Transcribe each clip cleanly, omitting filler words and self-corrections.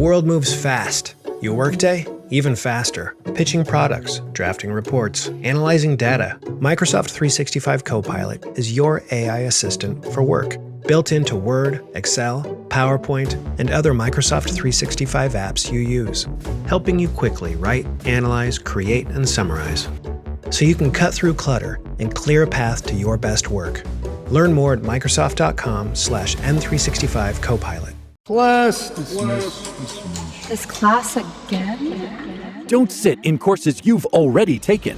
world moves fast. Your workday, even faster. Pitching products, drafting reports, analyzing data. Microsoft 365 Copilot is your AI assistant for work. Built into Word, Excel, PowerPoint, and other Microsoft 365 apps you use. Helping you quickly write, analyze, create, and summarize. So you can cut through clutter and clear a path to your best work. Learn more at Microsoft.com/M365 Copilot. Class dismissed. This class again? Don't sit in courses you've already taken.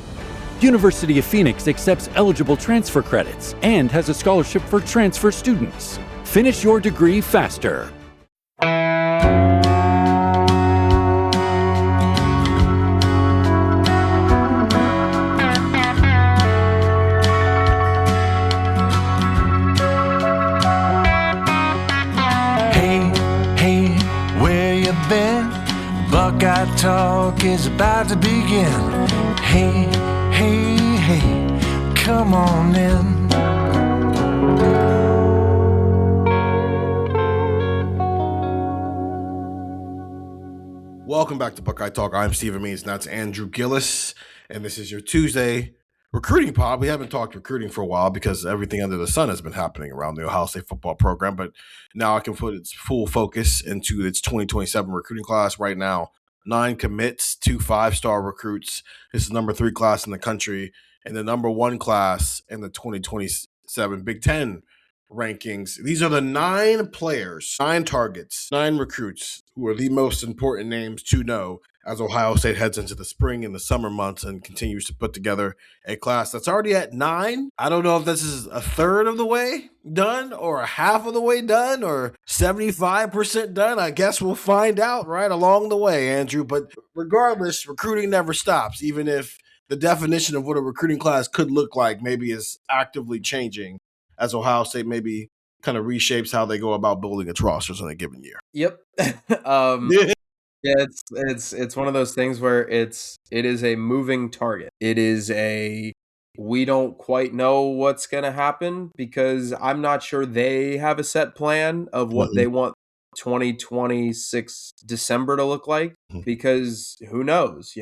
University of Phoenix accepts eligible transfer credits and has a scholarship for transfer students. Finish your degree faster. Buckeye Talk is about to begin. Hey, come on in. Welcome back to Buckeye Talk. I'm Stephen Means, and that's Andrew Gillis, and this is your Tuesday recruiting pod. We haven't talked recruiting for a while because everything under the sun has been happening around the Ohio State football program, but now I can put its full focus into its 2027 recruiting class. Right now, 9 commits, 2 5-star recruits. This is number 3 class in the country and the number 1 class in the 2027 Big Ten rankings. These are the 9 players, 9 targets, 9 recruits who are the most important names to know as Ohio State heads into the spring and the summer months and continues to put together a class that's already at 9. I don't know if this is a third of the way done or a half of the way done or 75% done. I guess we'll find out right along the way, Andrew. But regardless, recruiting never stops, even if the definition of what a recruiting class could look like maybe is actively changing as Ohio State maybe kind of reshapes how they go about building its rosters in a given year. Yep. Yeah, it's one of those things where it is a moving target. It is we don't quite know what's going to happen because I'm not sure they have a set plan of what they want 2026 December to look like, because who knows,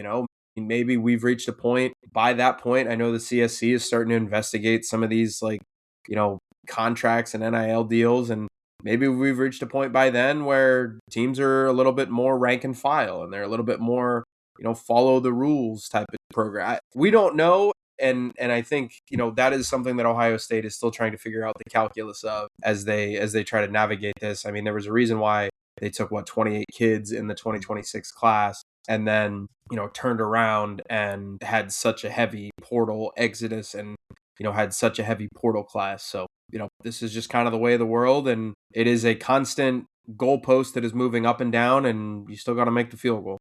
maybe we've reached a point. By that point, I know the CSC is starting to investigate some of these contracts and NIL deals, and maybe we've reached a point by then where teams are a little bit more rank and file and they're a little bit more, follow the rules type of program. We don't know. And I think, that is something that Ohio State is still trying to figure out the calculus of as they try to navigate this. I mean, there was a reason why they took 28 kids in the 2026 class and then, turned around and had such a heavy portal exodus and, had such a heavy portal class. So, this is just kind of the way of the world, and it is a constant goalpost that is moving up and down, and you still got to make the field goal.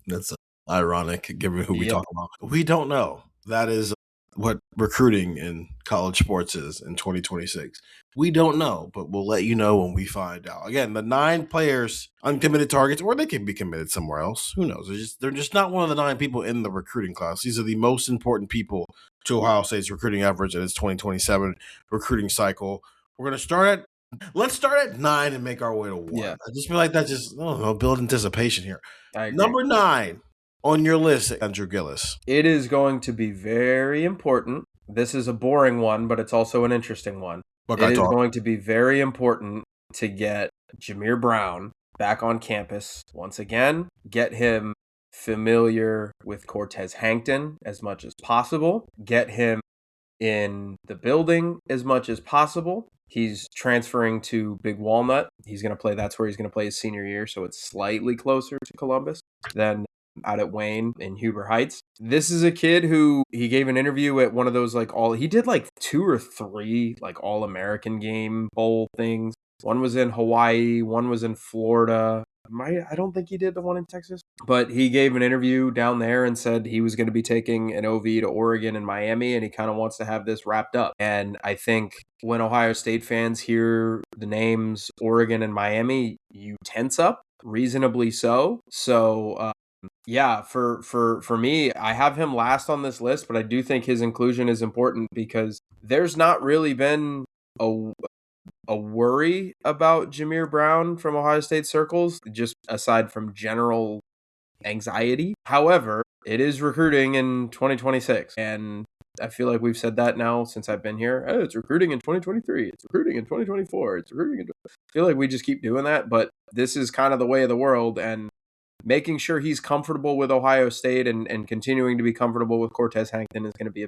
That's ironic, given who we talk about. We don't know. That is what recruiting in college sports is in 2026. We don't know, but we'll let you know when we find out. Again, the 9 players, uncommitted targets, or they can be committed somewhere else. Who knows? They're just not one of the 9 people in the recruiting class. These are the most important people to Ohio State's recruiting efforts in its 2027 recruiting cycle. Let's start at 9 and make our way to 1. Yeah. I just feel like that build anticipation here. Number 9 on your list, Andrew Gillis. It is going to be very important. This is a boring one, but it's also an interesting one. It is going to be very important to get Jameer Brown back on campus once again, get him familiar with Cortez Hankton as much as possible, get him in the building as much as possible. He's transferring to Big Walnut. That's where he's going to play his senior year, so it's slightly closer to Columbus than out at Wayne in Huber Heights. This is a kid who he gave an interview at one of those he did 2 or 3 All-American game bowl things. One was in Hawaii, one was in Florida. I don't think he did the one in Texas, but he gave an interview down there and said he was going to be taking an OV to Oregon and Miami, and he kind of wants to have this wrapped up. And I think when Ohio State fans hear the names Oregon and Miami, you tense up, reasonably so. So, yeah, for me, I have him last on this list, but I do think his inclusion is important because there's not really been a worry about Jameer Brown from Ohio State circles, just aside from general anxiety. However, it is recruiting in 2026, and I feel like we've said that now since I've been here. Oh, it's recruiting in 2023. It's recruiting in 2024. It's recruiting I feel like we just keep doing that, but this is kind of the way of the world, and making sure he's comfortable with Ohio State and continuing to be comfortable with Cortez Hankton is going to be a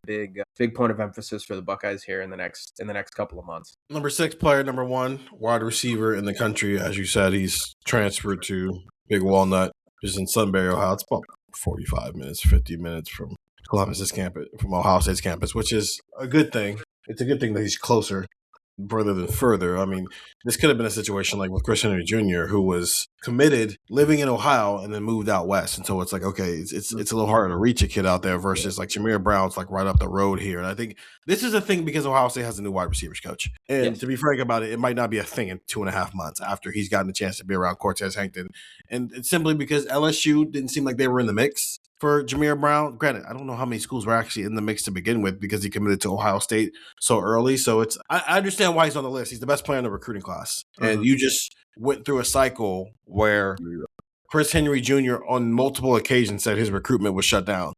big point of emphasis for the Buckeyes here in the next couple of months. Number 6 player, number 1 wide receiver in the country. As you said, he's transferred to Big Walnut, just in Sunbury, Ohio. It's about 45 minutes, 50 minutes from Columbus's campus, from Ohio State's campus, which is a good thing. It's a good thing that he's closer rather than further. I mean, this could have been a situation like with Chris Henry Jr., who was committed, living in Ohio, and then moved out west. And so it's like, okay, it's a little harder to reach a kid out there versus like Jameer Brown's like right up the road here. And I think this is a thing because Ohio State has a new wide receivers coach. And to be frank about it, it might not be a thing in 2.5 months after he's gotten a chance to be around Cortez Hankton. And it's simply because LSU didn't seem like they were in the mix for Jameer Brown. Granted, I don't know how many schools were actually in the mix to begin with because he committed to Ohio State so early. So I understand why he's on the list. He's the best player in the recruiting class. And you just went through a cycle where Chris Henry Jr. on multiple occasions said his recruitment was shut down.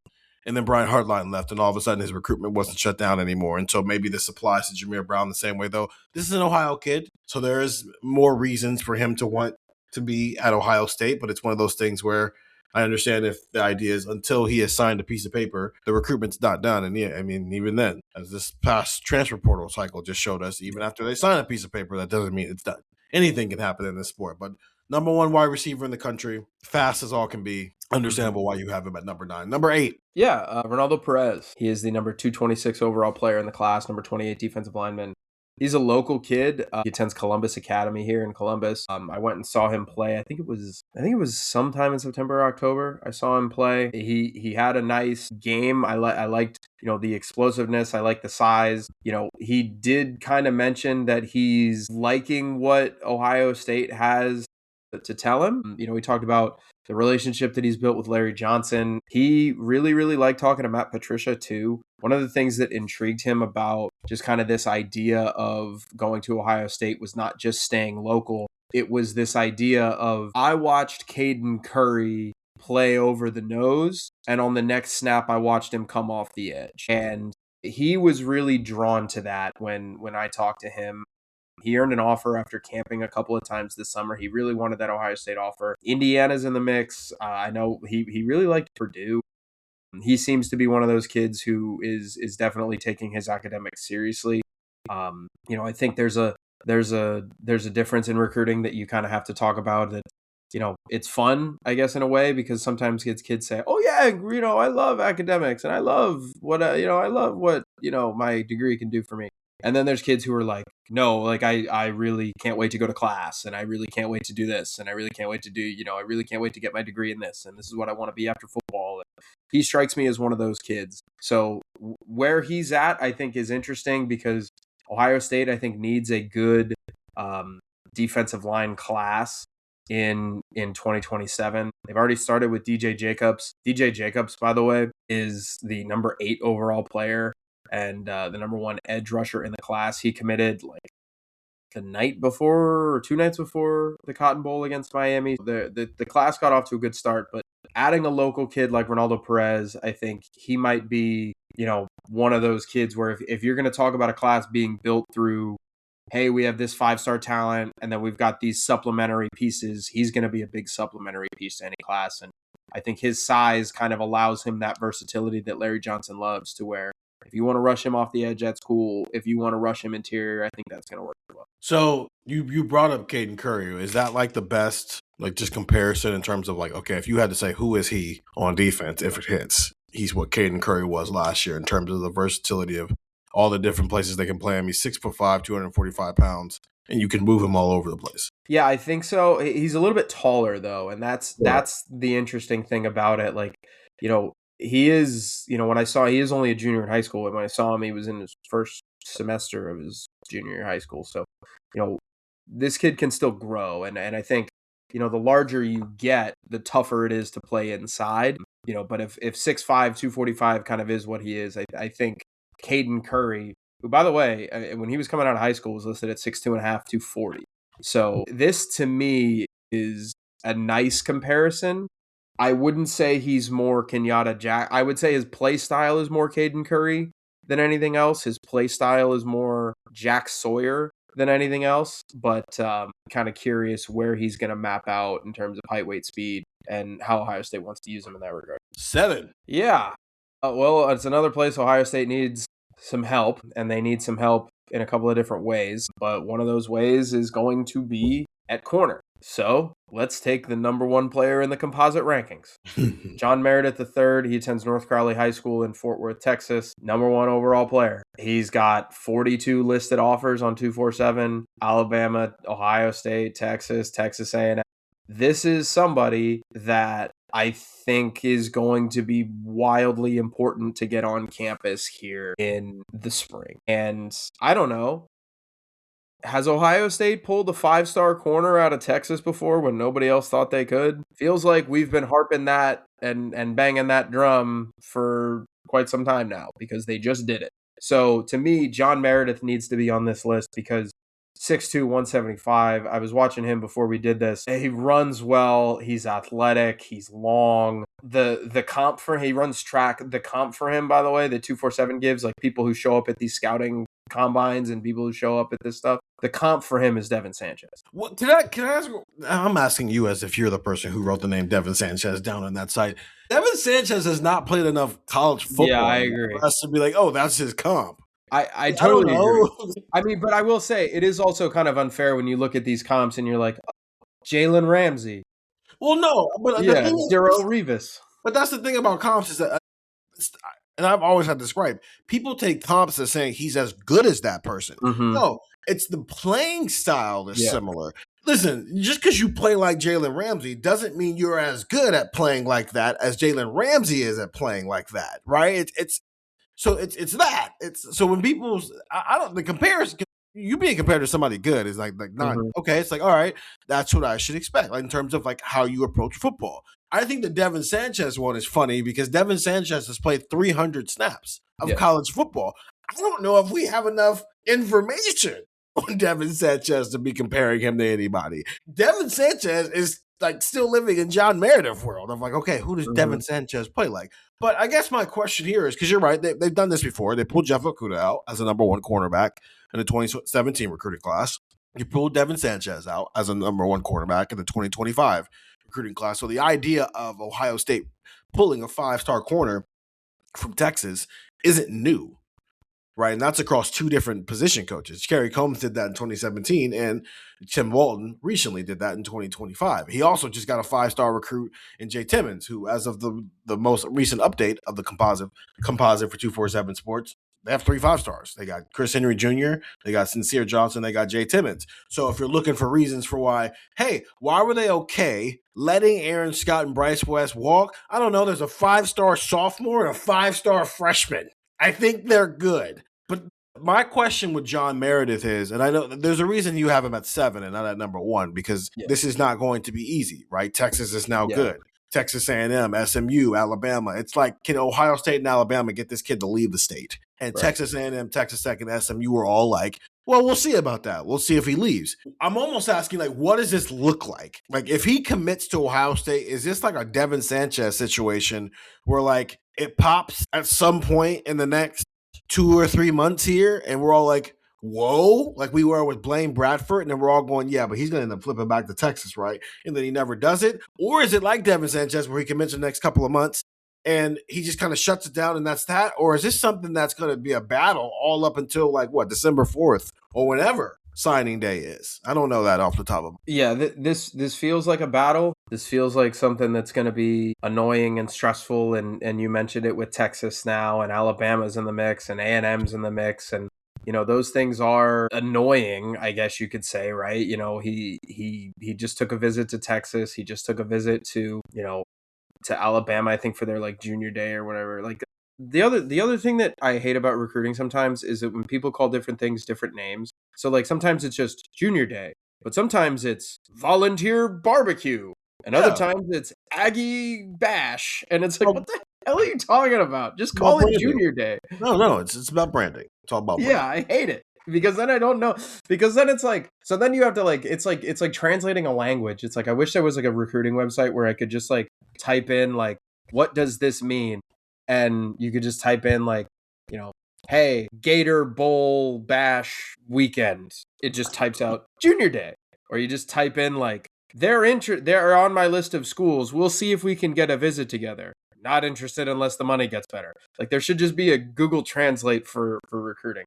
And then Brian Hartline left, and all of a sudden his recruitment wasn't shut down anymore. And so maybe this applies to Jameer Brown the same way, though. This is an Ohio kid, so there is more reasons for him to want to be at Ohio State, but it's one of those things where I understand if the idea is until he has signed a piece of paper, the recruitment's not done. And yeah, I mean, even then, as this past transfer portal cycle just showed us, even after they sign a piece of paper, that doesn't mean it's done. Anything can happen in this sport. But number 1 wide receiver in the country, fast as all can be. Understandable why you have him at number 9. Number 8. Yeah, Ronaldo Perez. He is the number 226 overall player in the class, number 28 defensive lineman. He's a local kid. He attends Columbus Academy here in Columbus. I went and saw him play. I think it was sometime in September or October. I saw him play. He had a nice game. I liked the explosiveness. I like the size. He did kind of mention that he's liking what Ohio State has to tell him. We talked about the relationship that he's built with Larry Johnson. He really, really liked talking to Matt Patricia too. One of the things that intrigued him about just kind of this idea of going to Ohio State was not just staying local. It was this idea of, I watched Caden Curry play over the nose, and on the next snap, I watched him come off the edge. And he was really drawn to that when I talked to him. He earned an offer after camping a couple of times this summer. He really wanted that Ohio State offer. Indiana's in the mix. I know he really liked Purdue. He seems to be one of those kids who is definitely taking his academics seriously. I think there's a difference in recruiting that you kind of have to talk about. That it's fun, I guess, in a way, because sometimes kids say, "Oh yeah, I love academics and I love what my degree can do for me." And then there's kids who are like, no, like I really can't wait to go to class, and I really can't wait to do this, and I really can't wait to do, I really can't wait to get my degree in this, and this is what I want to be after football. And he strikes me as one of those kids. So where he's at, I think, is interesting because Ohio State, I think, needs a good defensive line class in 2027. They've already started with DJ Jacobs. DJ Jacobs, by the way, is the number 8 overall player and the number 1 edge rusher in the class. He committed like the night before or 2 nights before the Cotton Bowl against Miami. The class got off to a good start, but adding a local kid like Ronaldo Perez, I think he might be, one of those kids where if you're going to talk about a class being built through, hey, we have this 5-star talent and then we've got these supplementary pieces, he's going to be a big supplementary piece to any class. And I think his size kind of allows him that versatility that Larry Johnson loves, to where if you want to rush him off the edge, that's cool. If you want to rush him interior, I think that's going to work well. So you brought up Caden Curry. Is that like the best, like just comparison in terms of like, okay, if you had to say who is he on defense, if it hits, he's what Caden Curry was last year in terms of the versatility of all the different places they can play him. He's 6'5", 245 pounds, and you can move him all over the place. Yeah, I think so. He's a little bit taller though, and that's the interesting thing about it. Like, he is, when I saw, he is only a junior in high school, and when I saw him, he was in his first semester of his junior year of high school. So, this kid can still grow, and I think, the larger you get, the tougher it is to play inside. But if 6'5", 245 kind of is what he is, I think Caden Curry who, by the way, when he was coming out of high school, was listed at 6'2.5", 240. So this to me is a nice comparison. I wouldn't say he's more Kenyatta Jack. I would say his play style is more Caden Curry than anything else. His play style is more Jack Sawyer than anything else. But kind of curious where he's going to map out in terms of height, weight, speed, and how Ohio State wants to use him in that regard. 7. Yeah. Well, it's another place Ohio State needs some help, and they need some help in a couple of different ways. But one of those ways is going to be at corner. So let's take the number 1 player in the composite rankings. John Meredith III. He attends North Crowley High School in Fort Worth, Texas. Number 1 overall player. He's got 42 listed offers on 247. Alabama, Ohio State, Texas A&M. This is somebody that I think is going to be wildly important to get on campus here in the spring. And I don't know. Has Ohio State pulled a 5-star corner out of Texas before when nobody else thought they could? Feels like we've been harping that and banging that drum for quite some time now because they just did it. So to me, John Meredith needs to be on this list because 6'2", 175. I was watching him before we did this. He runs well. He's athletic. He's long. The comp for him, he runs track. The comp for him, by the way, the 247 gives, like people who show up at these scouting combines and people who show up at this stuff, the comp for him is Devin Sanchez. Well, can I ask? I'm asking you as if you're the person who wrote the name Devin Sanchez down on that site. Devin Sanchez has not played enough college football. Yeah, I agree. For us to be like, oh, that's his comp. I totally agree. I mean, but I will say it is also kind of unfair when you look at these comps and you're like, Jalen Ramsey. Well, no, but yeah, Darrell Revis. But that's the thing about comps is that, and I've always had this gripe, people take comps as saying he's as good as that person. Mm-hmm. No, it's the playing style that's similar. Listen, just because you play like Jalen Ramsey doesn't mean you're as good at playing like that as Jalen Ramsey is at playing like that, right? It's that. It's so when people, I don't, the comparison, you being compared to somebody good is like not okay. It's like, all right, that's what I should expect, like in terms of like how you approach football. I think the Devin Sanchez one is funny because Devin Sanchez has played 300 snaps of college football. I don't know if we have enough information on Devin Sanchez to be comparing him to anybody. Devin Sanchez is like still living in John Meredith world. I'm like, okay, who does Devin Sanchez play like? But I guess my question here is, because you're right, they've done this before. They pulled Jeff Okudah out as a number 1 cornerback in the 2017 recruiting class. You pulled Devin Sanchez out as a number 1 cornerback in the 2025 recruiting class. So the idea of Ohio State pulling a 5-star corner from Texas isn't new, right? And that's across 2 different position coaches. Kerry Combs did that in 2017, and Tim Walton recently did that in 2025. He also just got a 5-star recruit in Jay Timmons, who, as of the most recent update of the composite for 247 Sports, they have 3 5-stars. They got Chris Henry Jr., they got Sincere Johnson, they got Jay Timmons. So if you're looking for reasons for why were they okay letting Aaron Scott and Bryce West walk? I don't know. There's a 5-star sophomore and a 5-star freshman. I think they're good. But my question with John Meredith is, and I know there's a reason you have him at 7 and not at number 1, because this is not going to be easy, right? Texas is now good. Texas A&M, SMU, Alabama. It's like, can Ohio State and Alabama get this kid to leave the state? And Texas A&M, Texas Tech, and SMU are all like, well, we'll see about that. We'll see if he leaves. I'm almost asking, like, what does this look like? Like, if he commits to Ohio State, is this like a Devin Sanchez situation where, like, it pops at some point in the next 2 or 3 months here, and we're all like, whoa, like we were with Blaine Bradford, and then we're all going, yeah, but he's going to end up flipping back to Texas, right? And then he never does it? Or is it like Devin Sanchez where he commits in the next couple of months and he just kind of shuts it down and that's that? Or is this something that's going to be a battle all up until like December 4th or whenever signing day is? I don't know that off the top of my head. Yeah, this feels like a battle. This feels like something that's going to be annoying and stressful, and you mentioned it with Texas now, and Alabama's in the mix, and A&M's in the mix, and you know, those things are annoying, I guess you could say, right? You know, he just took a visit to Texas. He just took a visit to, you know, to Alabama, I think, for their like junior day or whatever. Like the other thing that I hate about recruiting sometimes is that when people call different things different names. So like sometimes it's just junior day, but sometimes it's volunteer barbecue, and other times it's Aggie Bash, and it's like, what the hell are you talking about? Just call it Junior Day. No, it's about branding. It's all about branding. Yeah, I hate it. Because then I don't know. Because then it's like, so then you have to like, it's like translating a language. It's like, I wish there was like a recruiting website where I could just like type in like, what does this mean? And you could just type in like, you know, hey, Gator Bowl Bash weekend. It just types out Junior Day. Or you just type in like, they're on my list of schools. We'll see if we can get a visit together. Not interested unless the money gets better. Like there should just be a Google Translate for recruiting.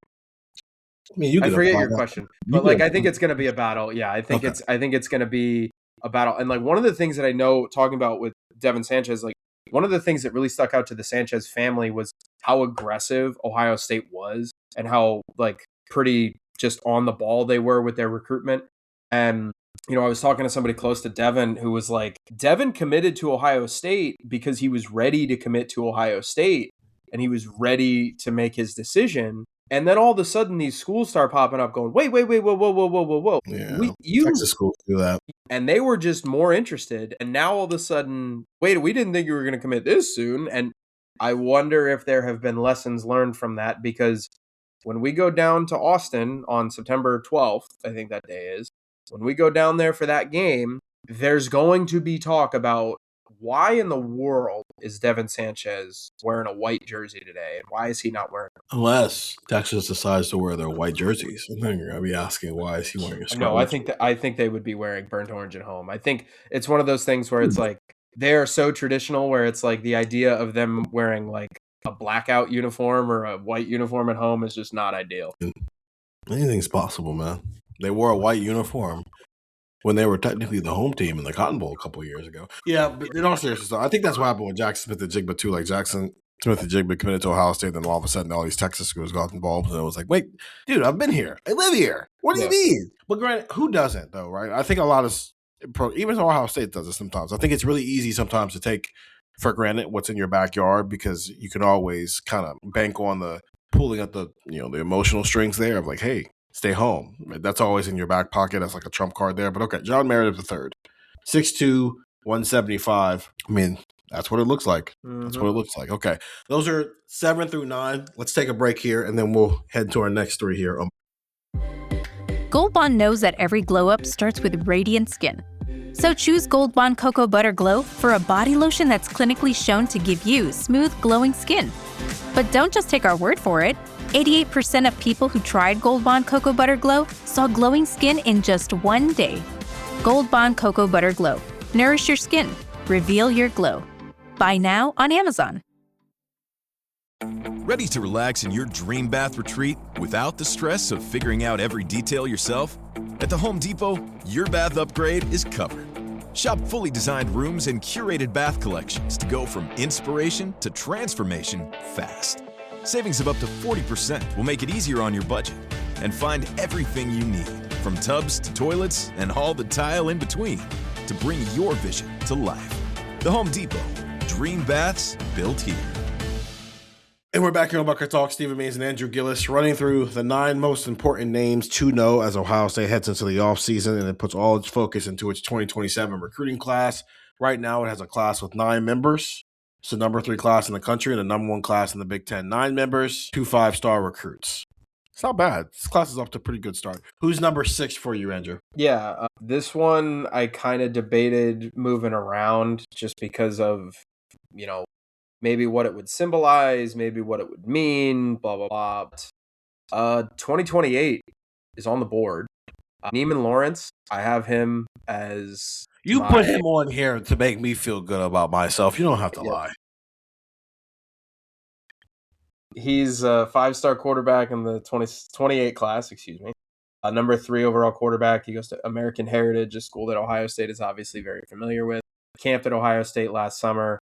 I mean, I forget your question, but like I think it's going to be a battle. Yeah, I think it's going to be a battle. And like one of the things that I know talking about with Devin Sanchez, like one of the things that really stuck out to the Sanchez family was how aggressive Ohio State was and how like pretty just on the ball they were with their recruitment. And you know, I was talking to somebody close to Devin who was like, Devin committed to Ohio State because he was ready to commit to Ohio State and he was ready to make his decision. And then all of a sudden, these schools start popping up, going, "Wait, whoa!" Yeah, Texas schools do that, and they were just more interested. And now all of a sudden, wait, we didn't think you were going to commit this soon. And I wonder if there have been lessons learned from that, because when we go down to Austin on September 12th, I think that day is, when we go down there for that game, there's going to be talk about why in the world is Devin Sanchez wearing a white jersey today, and why is he not wearing it? Unless Texas decides to wear their white jerseys, and then you're gonna be asking why is he wearing a scarlet? No, I think they would be wearing burnt orange at home. I think it's one of those things where it's like they're so traditional, where it's like the idea of them wearing like a blackout uniform or a white uniform at home is just not ideal. Anything's possible, man. They wore a white uniform when they were technically the home team in the Cotton Bowl a couple of years ago. Yeah, but in all seriousness, I think that's what happened with Jackson Smith-Njigba too. Like Jackson Smith-Njigba committed to Ohio State, then all of a sudden all these Texas schools got involved, and it was like, wait, dude, I've been here. I live here. What do you mean? But granted, who doesn't though, right? I think a lot of even Ohio State does it sometimes. I think it's really easy sometimes to take for granted what's in your backyard, because you can always kind of bank on the pulling at the the emotional strings there of like, hey, stay home. That's always in your back pocket. That's like a trump card there. But okay, John Meredith III, 6'2", 175. I mean, that's what it looks like. Mm-hmm. That's what it looks like. Okay, those are 7 through 9. Let's take a break here, and then we'll head to our next 3 here. Gold Bond knows that every glow-up starts with radiant skin. So choose Gold Bond Cocoa Butter Glow for a body lotion that's clinically shown to give you smooth, glowing skin. But don't just take our word for it. 88% of people who tried Gold Bond Cocoa Butter Glow saw glowing skin in just 1 day. Gold Bond Cocoa Butter Glow. Nourish your skin. Reveal your glow. Buy now on Amazon. Ready to relax in your dream bath retreat without the stress of figuring out every detail yourself? At the Home Depot, your bath upgrade is covered. Shop fully designed rooms and curated bath collections to go from inspiration to transformation fast. Savings of up to 40% will make it easier on your budget. And find everything you need, from tubs to toilets and all the tile in between, to bring your vision to life. The Home Depot. Dream baths built here. And we're back here on Buckeye Talk. Stephen Means and Andrew Gillis running through the 9 most important names to know as Ohio State heads into the offseason, and it puts all its focus into its 2027 recruiting class. Right now, it has a class with 9 members. It's the number 3 class in the country and the number 1 class in the Big Ten. 9 members, 2 5-star recruits. It's not bad. This class is off to a pretty good start. Who's number 6 for you, Andrew? Yeah, this one I kind of debated moving around just because of, maybe what it would symbolize, maybe what it would mean, blah, blah, blah. 2028 is on the board. Neiman Lawrence, I have him as... You put him on here to make me feel good about myself. You don't have to lie. He's a 5-star quarterback in the 2028 class, number 3 overall quarterback. He goes to American Heritage, a school that Ohio State is obviously very familiar with. Camped at Ohio State last summer.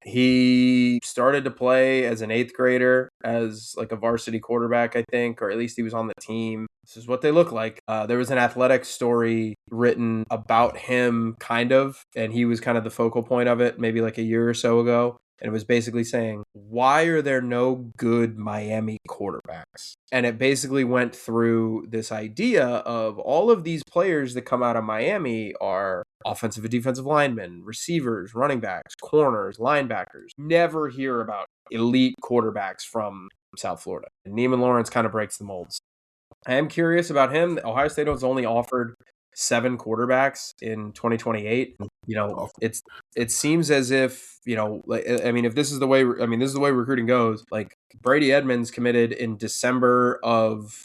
He started to play as an 8th grader as like a varsity quarterback, I think, or at least he was on the team. This is what they look like. There was an athletic story written about him, kind of, and he was kind of the focal point of it maybe like a year or so ago. And it was basically saying, why are there no good Miami quarterbacks? And it basically went through this idea of all of these players that come out of Miami are offensive and defensive linemen, receivers, running backs, corners, linebackers. Never hear about elite quarterbacks from South Florida. And Neiman Lawrence kind of breaks the molds. I am curious about him. Ohio State has only offered 7 quarterbacks in 2028. It seems as if, if this is the way, this is the way recruiting goes. Like Brady Edmonds committed in December of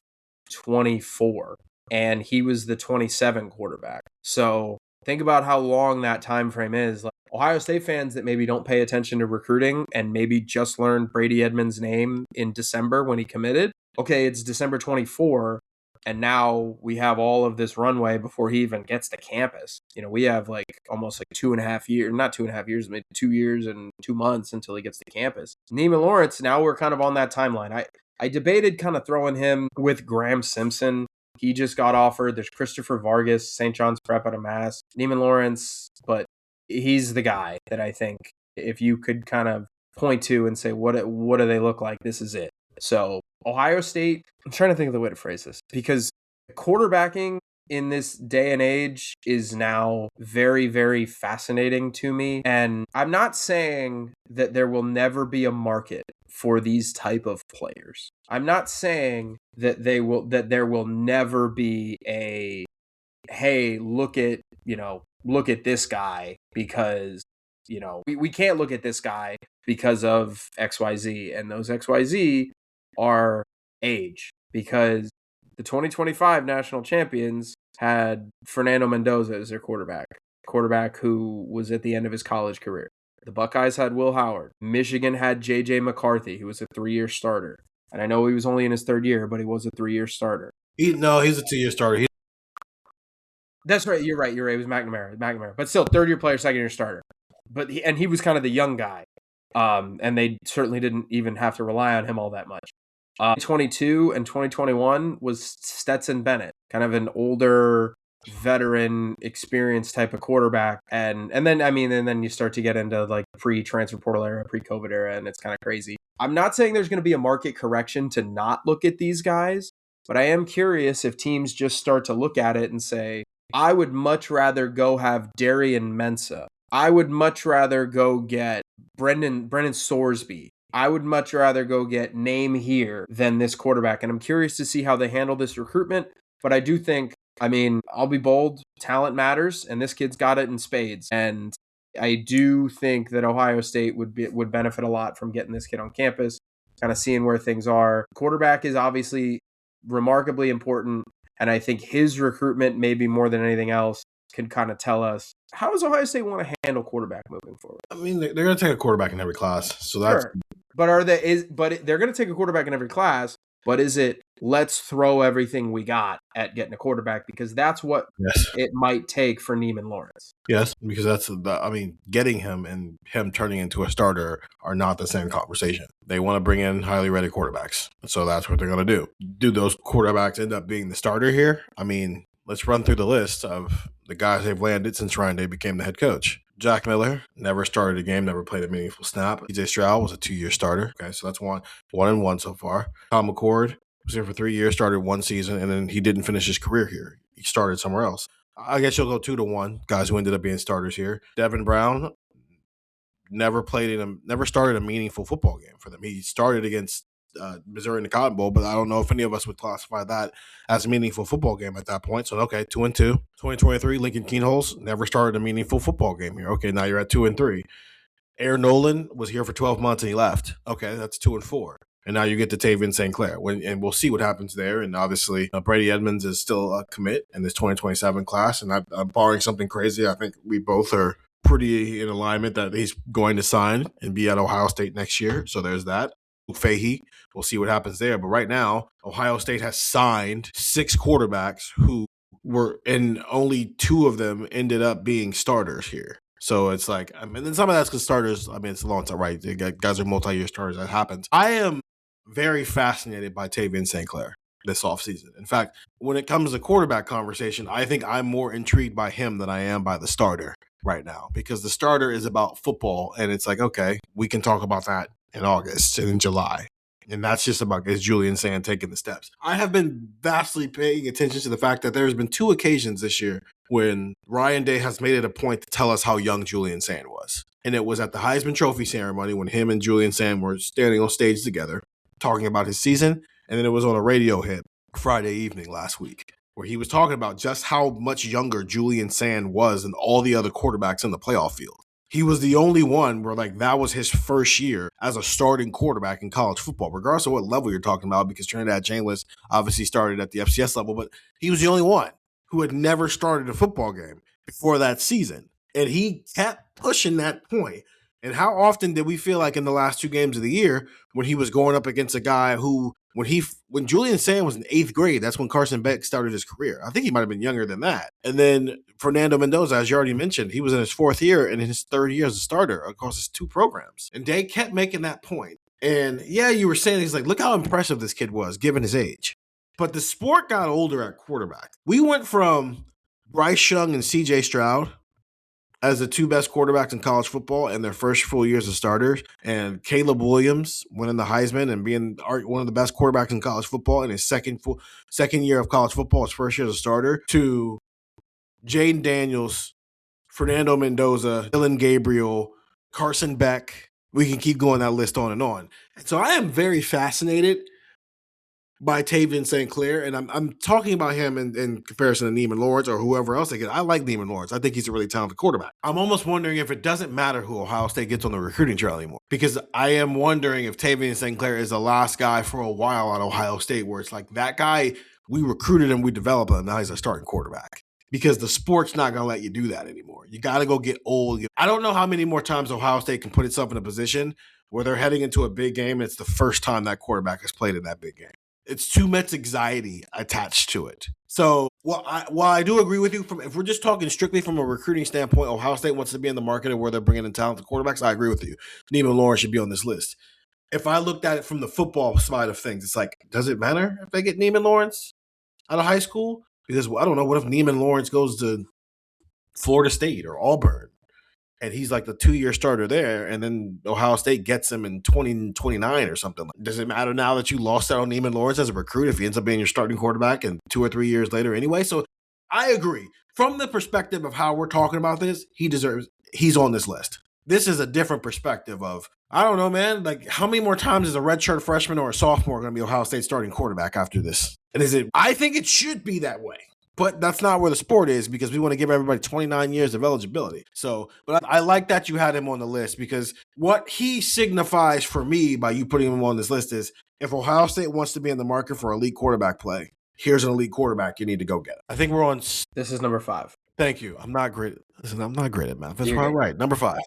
24, and he was the 27 quarterback. So think about how long that time frame is. Like Ohio State fans that maybe don't pay attention to recruiting and maybe just learned Brady Edmonds' name in December when he committed. Okay, it's December 24. And now we have all of this runway before he even gets to campus. We have almost 2.5 years, not 2.5 years, maybe 2 years and 2 months until he gets to campus. Neiman Lawrence, now we're kind of on that timeline. I debated kind of throwing him with Graham Simpson. He just got offered. There's Christopher Vargas, St. John's Prep out of Mass. Neiman Lawrence, but he's the guy that I think if you could kind of point to and say, what do they look like? This is it. So Ohio State, I'm trying to think of the way to phrase this, because quarterbacking in this day and age is now very, very fascinating to me. And I'm not saying that there will never be a market for these type of players. I'm not saying that there will never be a, hey, look at this guy because, we can't look at this guy because of XYZ, and those XYZ are age, because the 2025 national champions had Fernando Mendoza as their quarterback who was at the end of his college career. The Buckeyes had Will Howard. Michigan had J.J. McCarthy, who was a 3-year starter. And I know he was only in his 3rd year, but he was a 3-year starter. He's a 2-year starter. That's right. You're right. It was McNamara. But still, 3rd-year player, 2nd-year starter. But he was kind of the young guy. And they certainly didn't even have to rely on him all that much. 2022 and 2021 was Stetson Bennett, kind of an older, veteran, experienced type of quarterback. And then you start to get into pre-transfer portal era, pre-COVID era, and it's kind of crazy. I'm not saying there's going to be a market correction to not look at these guys, but I am curious if teams just start to look at it and say, I would much rather go have Darian Mensah. I would much rather go get Brendan Sorsby. I would much rather go get name here than this quarterback. And I'm curious to see how they handle this recruitment. But I do think, I'll be bold, talent matters, and this kid's got it in spades. And I do think that Ohio State would benefit a lot from getting this kid on campus, kind of seeing where things are. Quarterback is obviously remarkably important. And I think his recruitment, maybe more than anything else, can kind of tell us, how does Ohio State want to handle quarterback moving forward? They're going to take a quarterback in every class. So that's sure. But they're going to take a quarterback in every class, but is it, let's throw everything we got at getting a quarterback? Because that's what it might take for Neiman Lawrence. Yes, because getting him and him turning into a starter are not the same conversation. They want to bring in highly rated quarterbacks. So that's what they're going to do. Do those quarterbacks end up being the starter here? Let's run through the list of the guys they've landed since Ryan Day became the head coach. Jack Miller never started a game, never played a meaningful snap. TJ Stroud was a 2-year starter. Okay, so that's one and one so far. Tom McCord was here for 3 years, started 1 season, and then he didn't finish his career here. He started somewhere else. I guess you'll go 2-1 guys who ended up being starters here. Devin Brown never started a meaningful football game for them. He started against Missouri in the Cotton Bowl, but I don't know if any of us would classify that as a meaningful football game at that point. So, okay, 2-2. 2023, Lincoln Keenholz never started a meaningful football game here. Okay, now you're at 2-3. Aaron Nolan was here for 12 months and he left. Okay, that's 2-4. And now you get to Tavian St. Clair, and we'll see what happens there. And obviously, Brady Edmonds is still a commit in this 2027 class. And I'm barring something crazy, I think we both are pretty in alignment that he's going to sign and be at Ohio State next year. So there's that. Fahey, we'll see what happens there. But right now, Ohio State has signed 6 quarterbacks who were, and only 2 of them ended up being starters here. So it's and some of that's because starters, it's a long time, right? Guys are multi-year starters. That happens. I am very fascinated by Tavian St. Clair this offseason. In fact, when it comes to quarterback conversation, I think I'm more intrigued by him than I am by the starter. right now because the starter is about football. And it's like, okay, we can talk about that in August and in July. And that's just about is Julian Sand taking the steps. I have been vastly paying attention to the fact that there's been 2 occasions this year when Ryan Day has made it a point to tell us how young Julian Sand was. And it was at the Heisman Trophy ceremony when him and Julian Sand were standing on stage together talking about his season. And then it was on a radio hit Friday evening last week where he was talking about just how much younger Julian Sand was than all the other quarterbacks in the playoff field. He was the only one where like that was his first year as a starting quarterback in college football, regardless of what level you're talking about, because Trinidad Chambliss obviously started at the FCS level, but he was the only one who had never started a football game before that season. And he kept pushing that point. And how often did we feel like in the last 2 games of the year when he was going up against a guy who, when Julian Sand was in 8th grade, that's when Carson Beck started his career. I think he might have been younger than that. And then Fernando Mendoza, as you already mentioned, he was in his 4th year and in his 3rd year as a starter across his 2 programs. And Day kept making that point. And yeah, you were saying, he's like, look how impressive this kid was given his age. But the sport got older at quarterback. We went from Bryce Young and CJ Stroud as the 2 best quarterbacks in college football in their first full years as starters, and Caleb Williams winning the Heisman and being one of the best quarterbacks in college football in his second year of college football, his first year as a starter, to Jaden Daniels, Fernando Mendoza, Dylan Gabriel, Carson Beck. We can keep going that list on and on. And so I am very fascinated by Tavian St. Clair, and I'm talking about him in comparison to Neiman Lawrence or whoever else they get. I like Neiman Lawrence. I think he's a really talented quarterback. I'm almost wondering if it doesn't matter who Ohio State gets on the recruiting trail anymore, because I am wondering if Tavian St. Clair is the last guy for a while at Ohio State where it's like that guy, we recruited him, we developed him, now he's a starting quarterback. Because the sport's not going to let you do that anymore. You got to go get old. I don't know how many more times Ohio State can put itself in a position where they're heading into a big game and it's the first time that quarterback has played in that big game. It's too much anxiety attached to it. So while I do agree with you, if we're just talking strictly from a recruiting standpoint, Ohio State wants to be in the market where they're bringing in talented quarterbacks. I agree with you. Neiman Lawrence should be on this list. If I looked at it from the football side of things, it's like, does it matter if they get Neiman Lawrence out of high school? Because I don't know, what if Neiman Lawrence goes to Florida State or Auburn and he's like the 2-year starter there, and then Ohio State gets him in 2029 or something? Does it matter now that you lost out on Neiman Lawrence as a recruit if he ends up being your starting quarterback and 2 or 3 years later anyway? So I agree. From the perspective of how we're talking about this, he's on this list. This is a different perspective of, I don't know, man, like how many more times is a redshirt freshman or a sophomore going to be Ohio State starting quarterback after this? And I think it should be that way. But that's not where the sport is, because we want to give everybody 29 years of eligibility. So, but I like that you had him on the list, because what he signifies for me by you putting him on this list is, if Ohio State wants to be in the market for elite quarterback play, here's an elite quarterback you need to go get. I think we're on. This is number 5. Thank you. I'm not great. Listen, I'm not great at math. That's right. Number 5.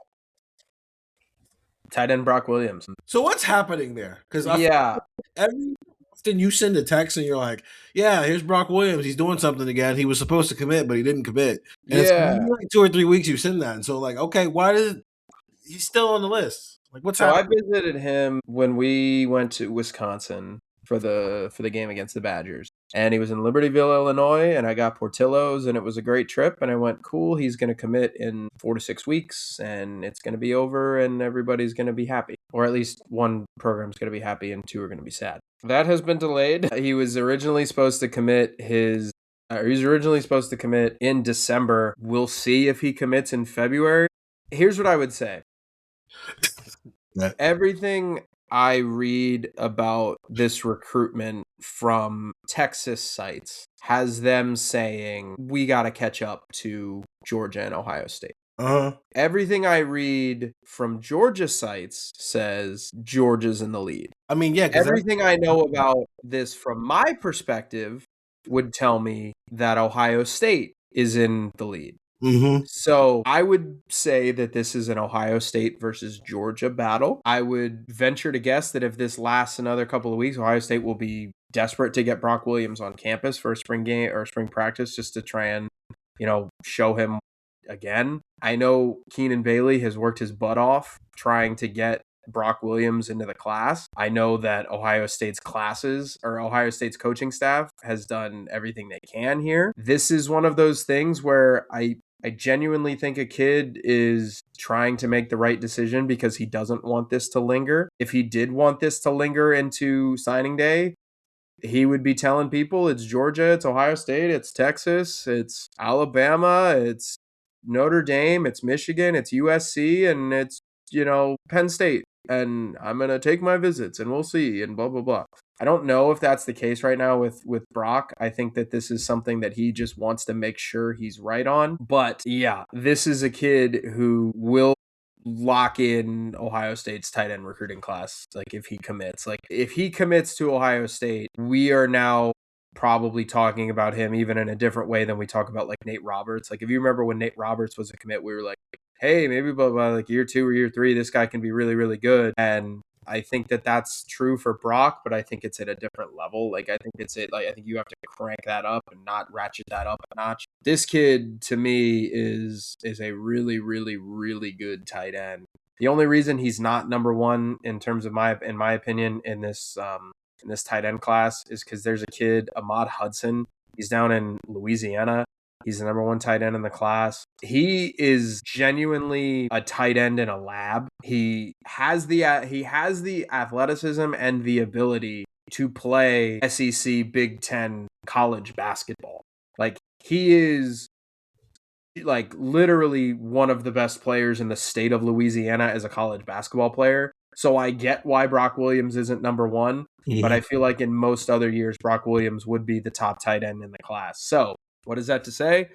Tight end Brock Williams. So what's happening there? Because every often you send a text and you're like, yeah, here's Brock Williams. He's doing something again. He was supposed to commit, but he didn't commit. And it's like 2 or 3 weeks you send that. And so like, okay, why did he's still on the list? Like, what's happening? I visited him when we went to Wisconsin for the game against the Badgers. And he was in Libertyville, Illinois, and I got Portillo's, and it was a great trip. And I went, cool, he's going to commit in 4 to 6 weeks, and it's going to be over, and everybody's going to be happy. Or at least one program's going to be happy, and 2 are going to be sad. That has been delayed. He was originally supposed to commit in December. We'll see if he commits in February. Here's what I would say. Everything I read about this recruitment from Texas sites has them saying we got to catch up to Georgia and Ohio State. Everything I read from Georgia sites says Georgia's in the lead. I mean, yeah. Everything I know about this from my perspective would tell me that Ohio State is in the lead. Mm-hmm. So I would say that this is an Ohio State versus Georgia battle. I would venture to guess that if this lasts another couple of weeks, Ohio State will be desperate to get Brock Williams on campus for a spring game or spring practice just to try and, show him again. I know Keenan Bailey has worked his butt off trying to get Brock Williams into the class. I know that Ohio State's coaching staff has done everything they can here. This is one of those things where I genuinely think a kid is trying to make the right decision because he doesn't want this to linger. If he did want this to linger into signing day, he would be telling people it's Georgia, it's Ohio State, it's Texas, it's Alabama, it's Notre Dame, it's Michigan, it's USC, and it's, Penn State. And I'm going to take my visits and we'll see and blah, blah, blah. I don't know if that's the case right now with Brock. I think that this is something that he just wants to make sure he's right on. But yeah, this is a kid who will lock in Ohio State's tight end recruiting class. Like if he commits to Ohio State, we are now probably talking about him even in a different way than we talk about like Nate Roberts. Like if you remember when Nate Roberts was a commit, we were like, hey, maybe by like year 2 or year 3, this guy can be really, really good. And I think that that's true for Brock, but I think it's at a different level. Like I think you have to crank that up and not ratchet that up a notch. This kid to me is a really, really, really good tight end. The only reason he's not number one in terms of in my opinion in this tight end class is because there's a kid, Ahmad Hudson. He's down in Louisiana. He's the number 1 tight end in the class. He is genuinely a tight end in a lab. He has the athleticism and the ability to play SEC Big Ten college basketball. Like he is like literally one of the best players in the state of Louisiana as a college basketball player. So I get why Brock Williams isn't number 1, but I feel like in most other years, Brock Williams would be the top tight end in the class. So what is that to say?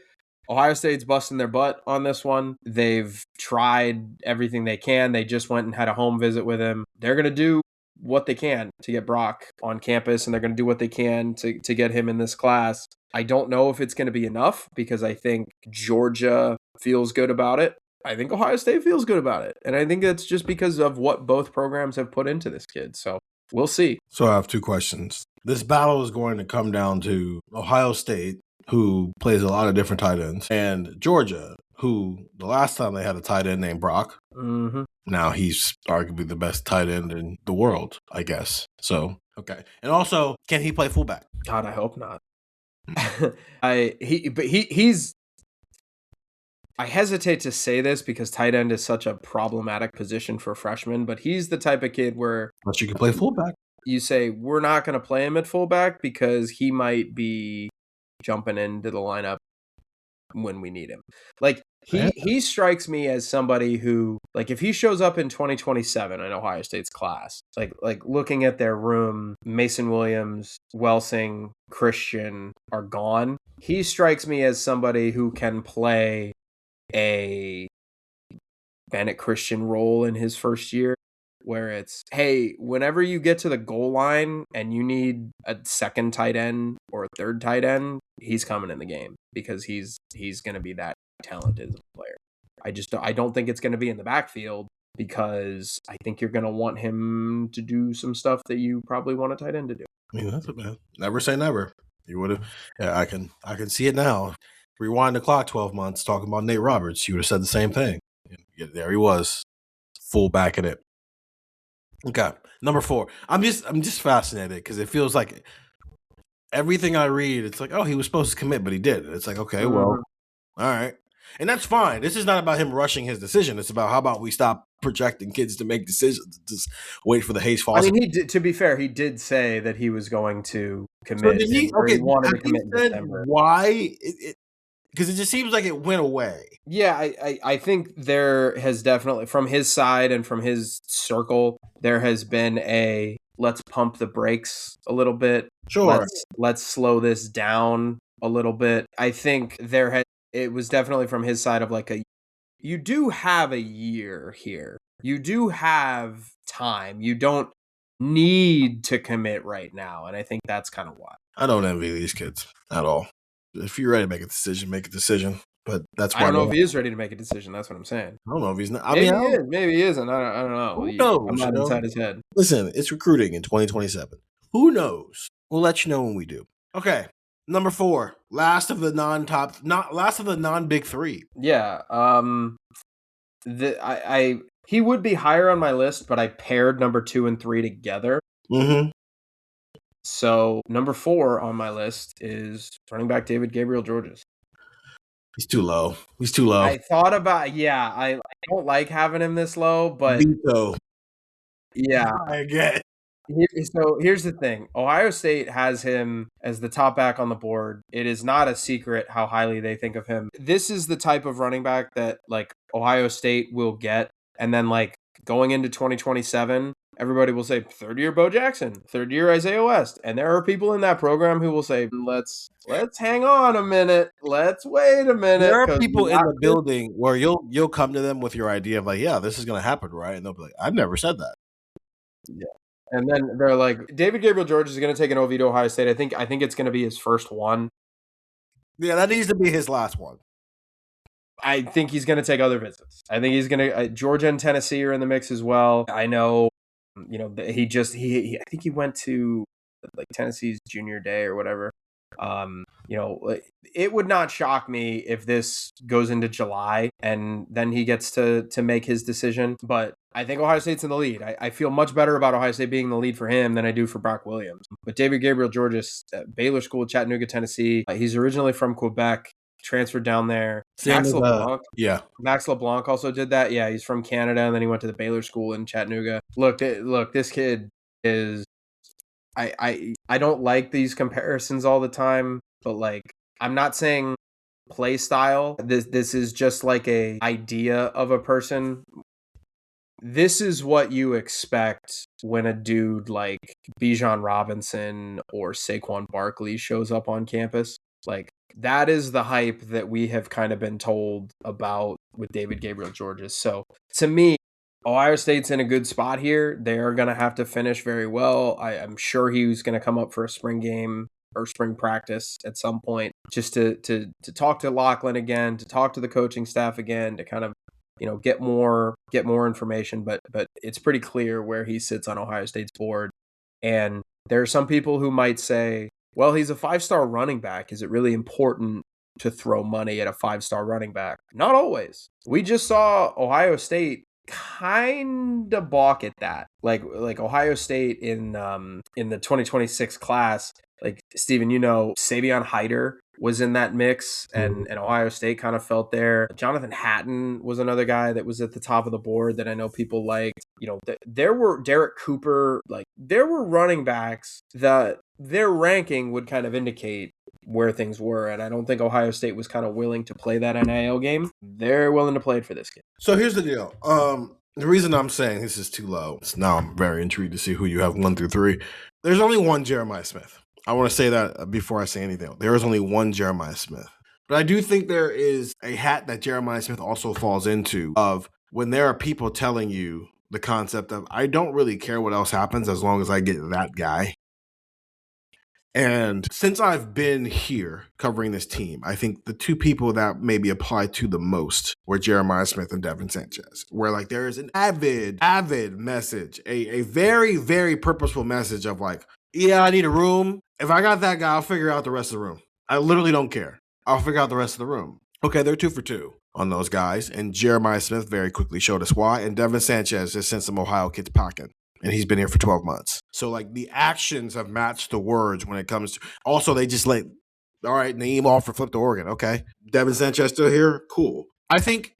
Ohio State's busting their butt on this one. They've tried everything they can. They just went and had a home visit with him. They're going to do what they can to get Brock on campus, and they're going to do what they can to get him in this class. I don't know if it's going to be enough because I think Georgia feels good about it. I think Ohio State feels good about it. And I think it's just because of what both programs have put into this kid. So we'll see. So I have 2 questions. This battle is going to come down to Ohio State, who plays a lot of different tight ends, and Georgia, who the last time they had a tight end named Brock. Mm-hmm. Now he's arguably the best tight end in the world, I guess. So, okay. And also, can he play fullback? God, I hope not. I hesitate to say this because tight end is such a problematic position for freshmen, but he's the type of kid where But you can play fullback. You say we're not going to play him at fullback because he might be jumping into the lineup when we need him. Like he strikes me as somebody who, like, if he shows up in 2027 in Ohio State's class, like looking at their room, Mason Williams, Welsing, Christian are gone. He strikes me as somebody who can play a Bennett Christian role in his first year, where it's, hey, whenever you get to the goal line and you need a second tight end or a third tight end, he's coming in the game because he's going to be that talented as a player. I don't think it's going to be in the backfield because I think you're going to want him to do some stuff that you probably want a tight end to do. I mean, that's a bad. Never say never. You would have. Yeah, I can see it now. Rewind the clock 12 months talking about Nate Roberts. You would have said the same thing. Yeah, there he was, full back in it. Okay, number 4. I'm just fascinated because it feels like everything I read, it's like, oh, he was supposed to commit, but he did. It's like, okay, well, all right. And that's fine. This is not about him rushing his decision. It's about how about we stop projecting kids to make decisions. Just wait for the Hayes Fawcett. I mean, to be fair, he did say that he was going to commit. So he wanted to commit in December. Why? Because it just seems like it went away. Yeah, I think there has definitely, from his side and from his circle, there has been a let's pump the brakes a little bit. Sure. Let's slow this down a little bit. I think it was definitely from his side of like you do have a year here. You do have time. You don't need to commit right now. And I think that's kind of why. I don't envy these kids at all. If you're ready to make a decision, make a decision. But that's why I don't know if he is ready to make a decision. That's what I'm saying. I don't know if he's not. Maybe he isn't. I don't know. Who knows? I'm not inside his head. Listen, it's recruiting in 2027. Who knows? We'll let you know when we do. Okay. Number 4, last of the non-big 3. Yeah. He would be higher on my list, but I paired number 2 and 3 together. Mm-hmm. So number 4 on my list is running back David Gabriel Georges. He's too low. He's too low. I thought about, I don't like having him this low, but Veto. Yeah. I get it. So here's the thing. Ohio State has him as the top back on the board. It is not a secret how highly they think of him. This is the type of running back that like Ohio State will get. And then like going into 2027, everybody will say third year Bo Jackson, third year Isaiah West. And there are people in that program who will say, let's hang on a minute. Let's wait a minute. There are people in the building where you'll come to them with your idea of like, yeah, this is going to happen, right? And they'll be like, I've never said that. Yeah. And then they're like, David Gabriel-George is going to take an OV to Ohio State. I think it's going to be his first one. Yeah, that needs to be his last one. I think he's going to take other visits. I think he's going to Georgia and Tennessee are in the mix as well. I know, I think he went to like Tennessee's junior day or whatever. It would not shock me if this goes into July and then he gets to make his decision. But I think Ohio State's in the lead. I feel much better about Ohio State being the lead for him than I do for Brock Williams. But David Gabriel-George is at Baylor School, Chattanooga, Tennessee. He's originally from Quebec, transferred down there. Max LeBlanc also did that. Yeah, he's from Canada, and then he went to the Baylor School in Chattanooga. Look, this kid is... I don't like these comparisons all the time, but like I'm not saying play style. This is just like a idea of a person. This is what you expect when a dude like Bijan Robinson or Saquon Barkley shows up on campus. Like that is the hype that we have kind of been told about with David Gabriel-George. So to me, Ohio State's in a good spot here. They are going to have to finish very well. I'm sure he's going to come up for a spring game or spring practice at some point just to talk to Lachlan again, to talk to the coaching staff again, to kind of, get more information. But it's pretty clear where he sits on Ohio State's board. And there are some people who might say, well, he's a 5-star running back. Is it really important to throw money at a 5-star running back? Not always. We just saw Ohio State kind of balk at that. Like Ohio State in the 2026 class, like Steven, Savion Hyder was in that mix and Ohio State kind of felt there. Jonathan Hatton was another guy that was at the top of the board that I know people liked. There were Derek Cooper, like there were running backs that their ranking would kind of indicate where things were, and I don't think Ohio State was kind of willing to play that NIL game. They're willing to play it for this kid. So here's the deal. The reason I'm saying this is too low is now I'm very intrigued to see who you have 1 through 3. There's only one Jeremiah Smith. I want to say that before I say anything. There is only one Jeremiah Smith. But I do think there is a hat that Jeremiah Smith also falls into of when there are people telling you the concept of, I don't really care what else happens as long as I get that guy. And since I've been here covering this team, I think the two people that maybe apply to the most were Jeremiah Smith and Devin Sanchez, where like there is an avid message, a very, very purposeful message of like, yeah, I need a room. If I got that guy, I'll figure out the rest of the room. I literally don't care. I'll figure out the rest of the room. Okay, they're 2 for 2 on those guys. And Jeremiah Smith very quickly showed us why. And Devin Sanchez has sent some Ohio kids packing. And he's been here for 12 months. So, like, the actions have matched the words when it comes to... Also, they just like, all right, Naeem offer flip to Oregon. Okay. Devin Sanchez still here? Cool. I think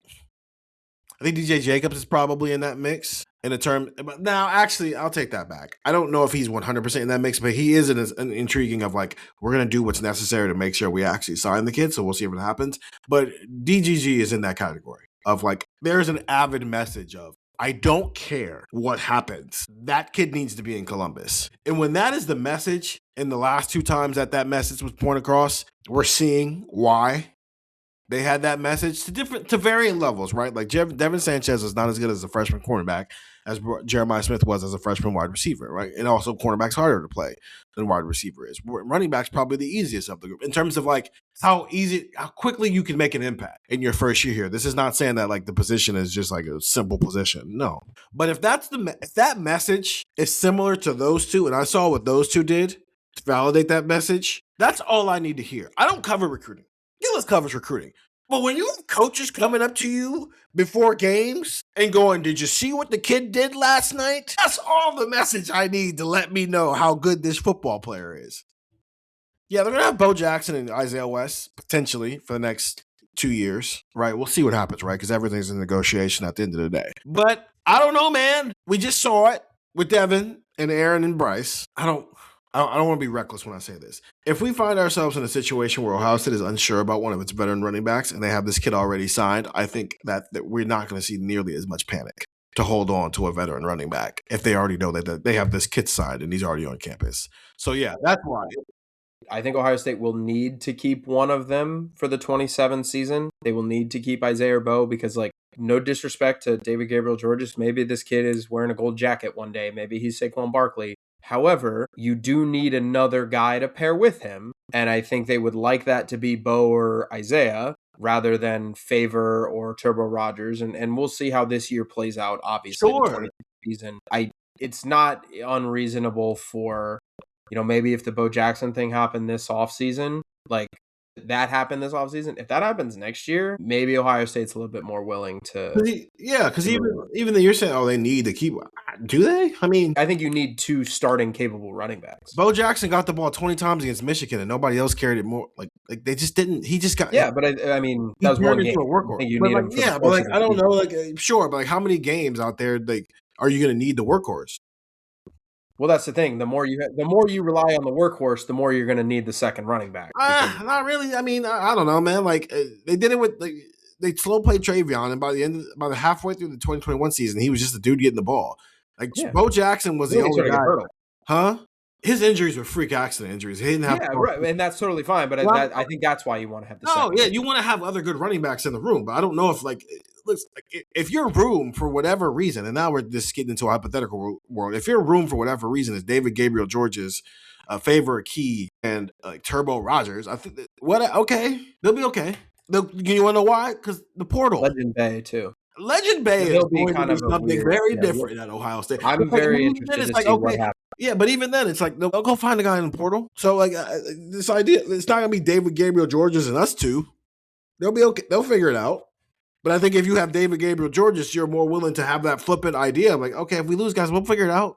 DJ Jacobs is probably in that mix in a term... Now, actually, I'll take that back. I don't know if he's 100% in that mix, but he is an intriguing of, like, we're going to do what's necessary to make sure we actually sign the kid, so we'll see if it happens. But DGG is in that category of, like, there's an avid message of, I don't care what happens. That kid needs to be in Columbus. And when that is the message, in the last 2 times that message was pointed across, we're seeing why they had that message to varying levels, right? Like Devin Sanchez is not as good as a freshman cornerback as Jeremiah Smith was as a freshman wide receiver, right? And also cornerback's harder to play than wide receiver is. Running back's probably the easiest of the group in terms of like how quickly you can make an impact in your first year here. This is not saying that like the position is just like a simple position. No. But if that message is similar to those two, and I saw what those two did to validate that message, that's all I need to hear. I don't cover recruiting. Gillis covers recruiting. But when you have coaches coming up to you before games and going, did you see what the kid did last night? That's all the message I need to let me know how good this football player is. Yeah, they're going to have Bo Jackson and Isaiah West potentially for the next 2 years, right? We'll see what happens, right? Because everything's in negotiation at the end of the day. But I don't know, man. We just saw it with Devin and Aaron and Bryce. I don't want to be reckless when I say this. If we find ourselves in a situation where Ohio State is unsure about one of its veteran running backs and they have this kid already signed, I think that we're not going to see nearly as much panic to hold on to a veteran running back if they already know that they have this kid signed and he's already on campus. So, yeah, that's why. I think Ohio State will need to keep one of them for the 27 season. They will need to keep Isaiah or Bo because, like, no disrespect to David Gabriel-Georges. Maybe this kid is wearing a gold jacket one day. Maybe he's Saquon Barkley. However, you do need another guy to pair with him. And I think they would like that to be Bo or Isaiah rather than Favor or Turbo Rogers. And we'll see how this year plays out, obviously. Sure. The 2020 season. It's not unreasonable for, maybe if the Bo Jackson thing happened this offseason, like that happened this offseason. If that happens next year, maybe Ohio State's a little bit more willing to. Because even though you're saying, they need to keep. Do they? I mean, I think you need 2 starting capable running backs. Bo Jackson got the ball 20 times against Michigan, and nobody else carried it more. Like they just didn't. He just got. Yeah, but I mean, that was one game. I think you need him. Yeah, but I don't know. Sure, but how many games out there are you going to need the workhorse? Well, that's the thing. The more you rely on the workhorse, the more you're going to need the second running back. Not really. I mean, I don't know, man. They did it with they slow played Travion, and by the halfway through the 2021 season, he was just a dude getting the ball. Bo Jackson was the only guy. Huh? His injuries were freak accident injuries. He didn't have. Yeah, right, and that's totally fine. But I think that's why you want to have the. Oh yeah, you want to have other good running backs in the room, but I don't know if if your room for whatever reason, and now we're just getting into a hypothetical world. If your room for whatever reason is David Gabriel-Georges, Favor Key, and Turbo Rogers, I think okay, they'll be okay. You want to know why? Because the portal. Legend Bay too. Legend Bay is going to be something very different at Ohio State. I'm very interested to see what happens. Yeah, but even then, it's like they'll go find a guy in the portal. So this idea, it's not going to be David Gabriel-Georges and us two. They'll be okay. They'll figure it out. But I think if you have David Gabriel-Georges, you're more willing to have that flippant idea. Like, okay, if we lose guys, we'll figure it out.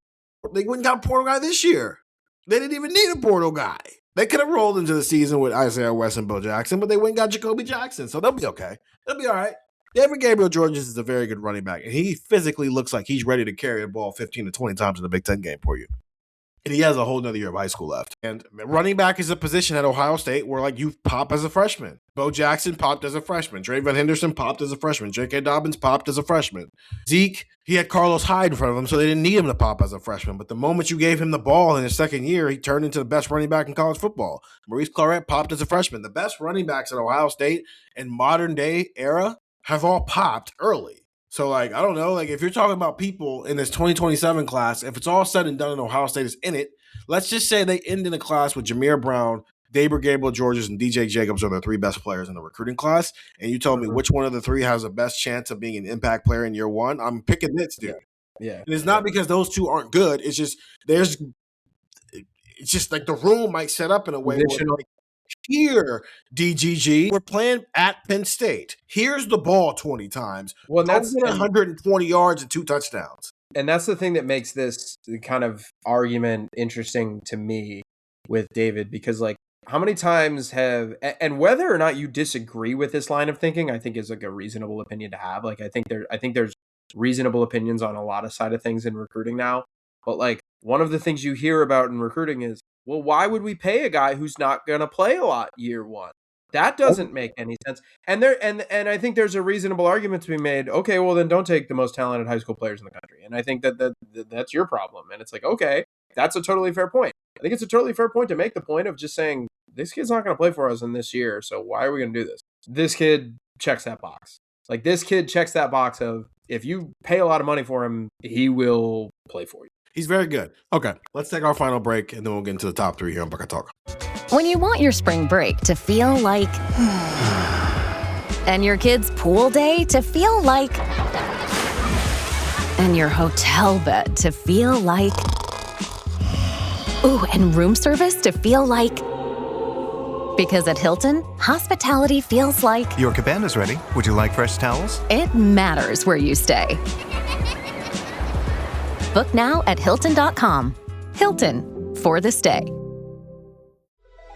They went and got a portal guy this year. They didn't even need a portal guy. They could have rolled into the season with Isaiah West and Bo Jackson, but they went and got Jacoby Jackson. So they'll be okay. They'll be all right. David Gabriel-Georges is a very good running back, and he physically looks like he's ready to carry the ball 15 to 20 times in the Big Ten game for you. And he has a whole nother year of high school left. And running back is a position at Ohio State where, you pop as a freshman. Bo Jackson popped as a freshman. Draven Henderson popped as a freshman. J.K. Dobbins popped as a freshman. Zeke, he had Carlos Hyde in front of him, so they didn't need him to pop as a freshman. But the moment you gave him the ball in his second year, he turned into the best running back in college football. Maurice Claret popped as a freshman. The best running backs at Ohio State in modern day era have all popped early. So, I don't know, if you're talking about people in this 2027 class, if it's all said and done and Ohio State is in it, let's just say they end in a class with Jameer Brown, David Gabriel-Georges, and DJ Jacobs are the 3 best players in the recruiting class, and you told me which one of the 3 has the best chance of being an impact player in year 1, I'm picking this dude. Yeah. And it's not because those 2 aren't good. It's just the room might set up in a way where here, DGG, we're playing at Penn State. Here's the ball 20 times. Well, that's 120 yards and 2 touchdowns. And that's the thing that makes this kind of argument interesting to me with David, because how many times and whether or not you disagree with this line of thinking, I think is a reasonable opinion to have. I think there's reasonable opinions on a lot of side of things in recruiting now. But one of the things you hear about in recruiting is, well, why would we pay a guy who's not going to play a lot year 1? That doesn't make any sense. And I think there's a reasonable argument to be made. Okay, well then don't take the most talented high school players in the country. And I think that's your problem. And it's okay, that's a totally fair point. I think it's a totally fair point to make the point of just saying, this kid's not going to play for us in this year, so why are we going to do this? This kid checks that box. This kid checks that box of, if you pay a lot of money for him, he will play for you. He's very good. Okay, let's take our final break, and then we'll get into the top 3 here on Buckeye Talk. When you want your spring break to feel like... and your kids' pool day to feel like... and your hotel bed to feel like... ooh, and room service to feel like... because at Hilton, hospitality feels like... Your cabana's ready. Would you like fresh towels? It matters where you stay. Book now at Hilton.com. Hilton, for the stay.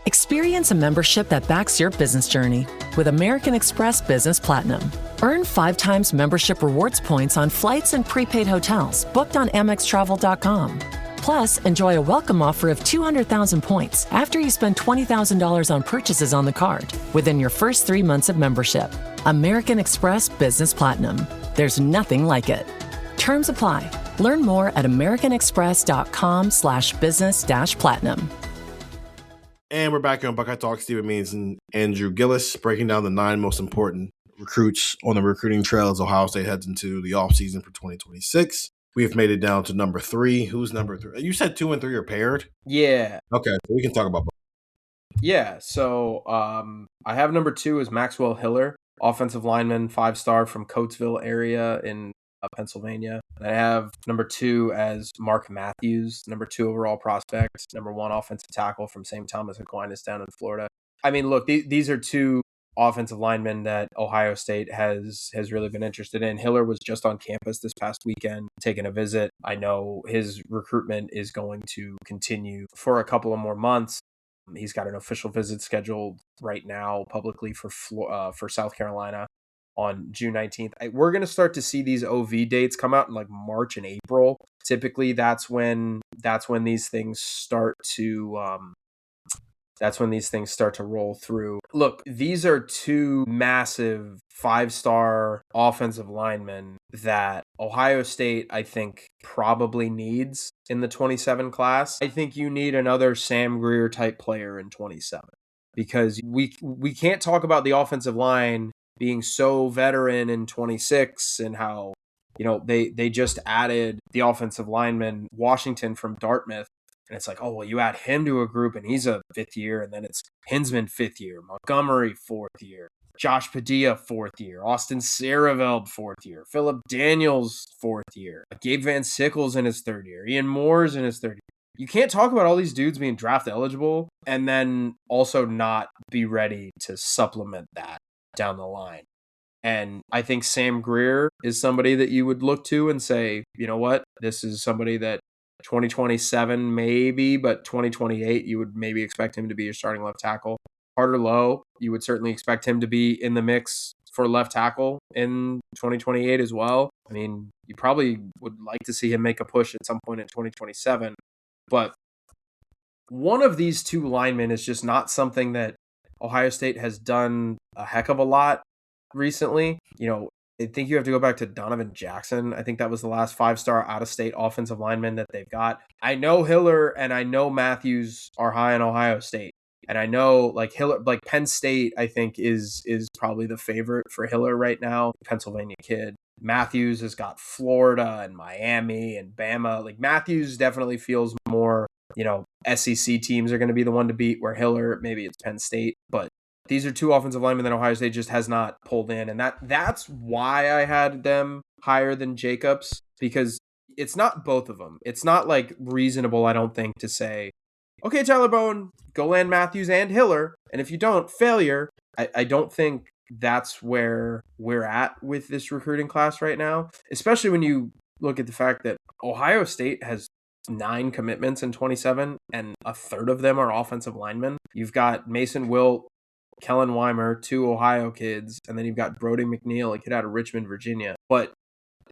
Experience a membership that backs your business journey. with American Express Business Platinum. Earn 5 times membership rewards points on flights and prepaid hotels booked on AmexTravel.com. Plus, enjoy a welcome offer of 200,000 points after you spend $20,000 on purchases on the card within your first 3 months of membership. American Express Business Platinum. There's nothing like it. Terms apply. Learn more at americanexpress.com/business-platinum. And we're back here on Buckeye Talk. Stephen Means and Andrew Gillis breaking down the 9 most important recruits on the recruiting trail as Ohio State heads into the offseason for 2026. We have made it down to number 3. Who's number 3? You said 2 and 3 are paired? Yeah. Okay, so we can talk about both. Yeah, so I have number 2 is Maxwell Hiller, offensive lineman, 5-star from Coatesville area in Pennsylvania. And I have number 2 as Mark Matthews, number 2 overall prospect, number 1 offensive tackle from St. Thomas Aquinas down in Florida. I mean, look, these are 2 offensive linemen that Ohio State has really been interested in. Hiller was just on campus this past weekend, taking a visit. I know his recruitment is going to continue for a couple of more months. He's got an official visit scheduled right now publicly for South Carolina on June 19th. We're going to start to see these OV dates come out in like March and April. Typically, that's when these things start to roll through. Look, these are 2 massive 5-star offensive linemen that Ohio State, I think, probably needs in the 27 class. I think you need another Sam Greer type player in 27 because we can't talk about the offensive line being so veteran in 26 and how, they just added the offensive lineman Washington from Dartmouth. And it's like, oh, well, you add him to a group and he's a 5th year. And then it's Hinsman 5th year, Montgomery 4th year, Josh Padilla 4th year, Austin Saraveld 4th year, Philip Daniels 4th year, Gabe Van Sickles in his 3rd year, Ian Moore's in his 3rd year. You can't talk about all these dudes being draft eligible and then also not be ready to supplement that down the line. And I think Sam Greer is somebody that you would look to and say, you know what, this is somebody that 2027 maybe, but 2028 you would maybe expect him to be your starting left tackle. Carter Lowe, you would certainly expect him to be in the mix for left tackle in 2028 as well. I mean, you probably would like to see him make a push at some point in 2027, but one of these 2 linemen is just not something that Ohio State has done a heck of a lot recently. I think you have to go back to Donovan Jackson. I think that was the last 5-star out-of-state offensive lineman that they've got. I know Hiller and I know Matthews are high in Ohio State. And I know Hiller, Penn State, I think is probably the favorite for Hiller right now. Pennsylvania kid. Matthews has got Florida and Miami and Bama. Matthews definitely feels more, SEC teams are going to be the one to beat, where Hiller, maybe it's Penn State. But these are 2 offensive linemen that Ohio State just has not pulled in. And that's why I had them higher than Jacobs, because it's not both of them. It's not reasonable, I don't think, to say, okay, Tyler Bowen, go land Matthews and Hiller. And if you don't, failure. I don't think that's where we're at with this recruiting class right now, especially when you look at the fact that Ohio State has 9 commitments in 27, and a third of them are offensive linemen. You've got Mason Wilt, Kellen Weimer, 2 Ohio kids, and then you've got Brody McNeil, a kid out of Richmond, Virginia. But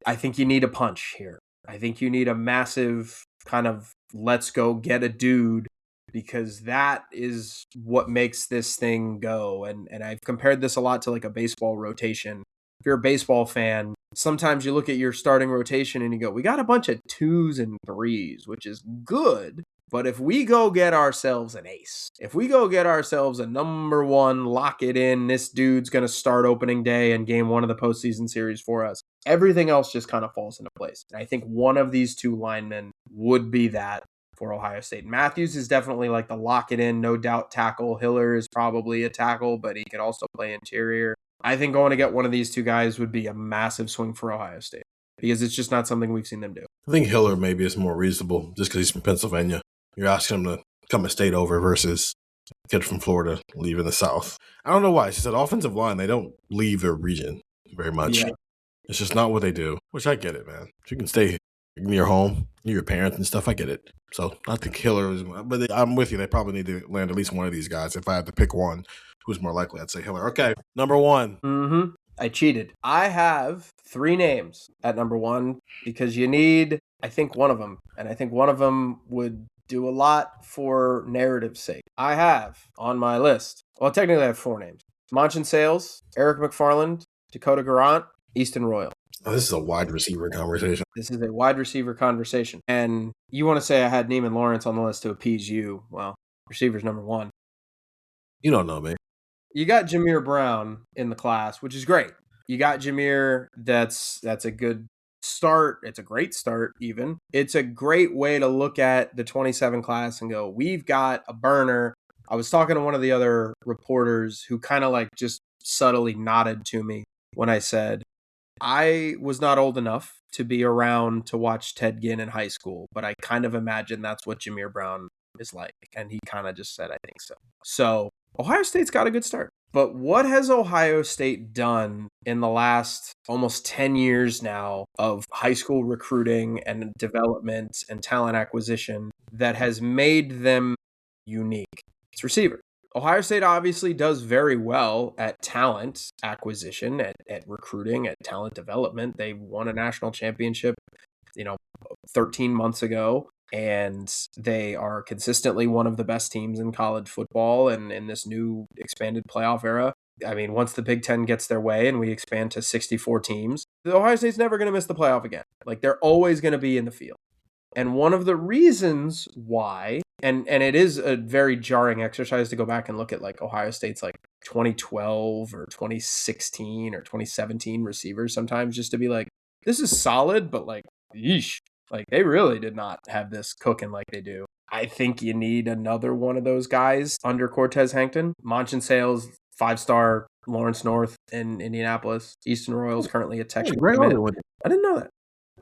I think you need a punch here. I think you need a massive kind of let's go get a dude, because that is what makes this thing go. And I've compared this a lot to a baseball rotation. If you're a baseball fan, sometimes you look at your starting rotation and you go, we got a bunch of 2s and 3s, which is good. But if we go get ourselves an ace, if we go get ourselves a number 1, lock it in, this dude's going to start opening day and game 1 of the postseason series for us, everything else just kind of falls into place. And I think one of these 2 linemen would be that for Ohio State. Matthews is definitely the lock it in, no doubt tackle. Hiller is probably a tackle, but he could also play interior. I think going to get one of these 2 guys would be a massive swing for Ohio State, because it's just not something we've seen them do. I think Hiller maybe is more reasonable just because he's from Pennsylvania. You're asking him to come a state over versus a kid from Florida leaving the South. I don't know why. She said offensive line, they don't leave their region very much. Yeah. It's just not what they do, which I get it, man. If you can stay near home, near your parents and stuff. I get it. So I think Hiller is, but I'm with you. They probably need to land at least one of these guys. If I had to pick one, who's more likely, I'd say Hiller. Okay, number one. Mm-hmm. I cheated. I have 3 names at number 1 because you need, I think, one of them. And I think one of them would do a lot for narrative's sake. I have on my list, well, technically I have 4 names. Manchin Sales, Eric McFarland, Dakota Garant, Easton Royal. Oh, this is a wide receiver conversation. This is a wide receiver conversation. And you want to say I had Neiman Lawrence on the list to appease you. Well, receiver's number 1. You don't know me. You got Jameer Brown in the class, which is great. You got Jameer. That's a good start. It's a great start, even. It's a great way to look at the 27 class and go, we've got a burner. I was talking to one of the other reporters who kind of like just subtly nodded to me when I said, I was not old enough to be around to watch Ted Ginn in high school, but I kind of imagine that's what Jameer Brown is like. And he kind of just said, I think so. So Ohio State's got a good start. But what has Ohio State done in the last almost 10 years now of high school recruiting and development and talent acquisition that has made them unique? It's receiver. Ohio State obviously does very well at talent acquisition, at recruiting, at talent development. They won a national championship, 13 months ago. And they are consistently one of the best teams in college football and in this new expanded playoff era. I mean, once the Big Ten gets their way and we expand to 64 teams, the Ohio State's never going to miss the playoff again. Like, they're always going to be in the field. And one of the reasons why, and it is a very jarring exercise to go back and look at like Ohio State's like 2012 or 2016 or 2017 receivers sometimes, just to be like, this is solid, but like, yeesh. Like, they really did not have this cooking like they do. I think you need another one of those guys under Cortez Hankton. Manchin Sales, 5-star, Lawrence North in Indianapolis. Easton Royal is currently a Texas commit. I didn't know that,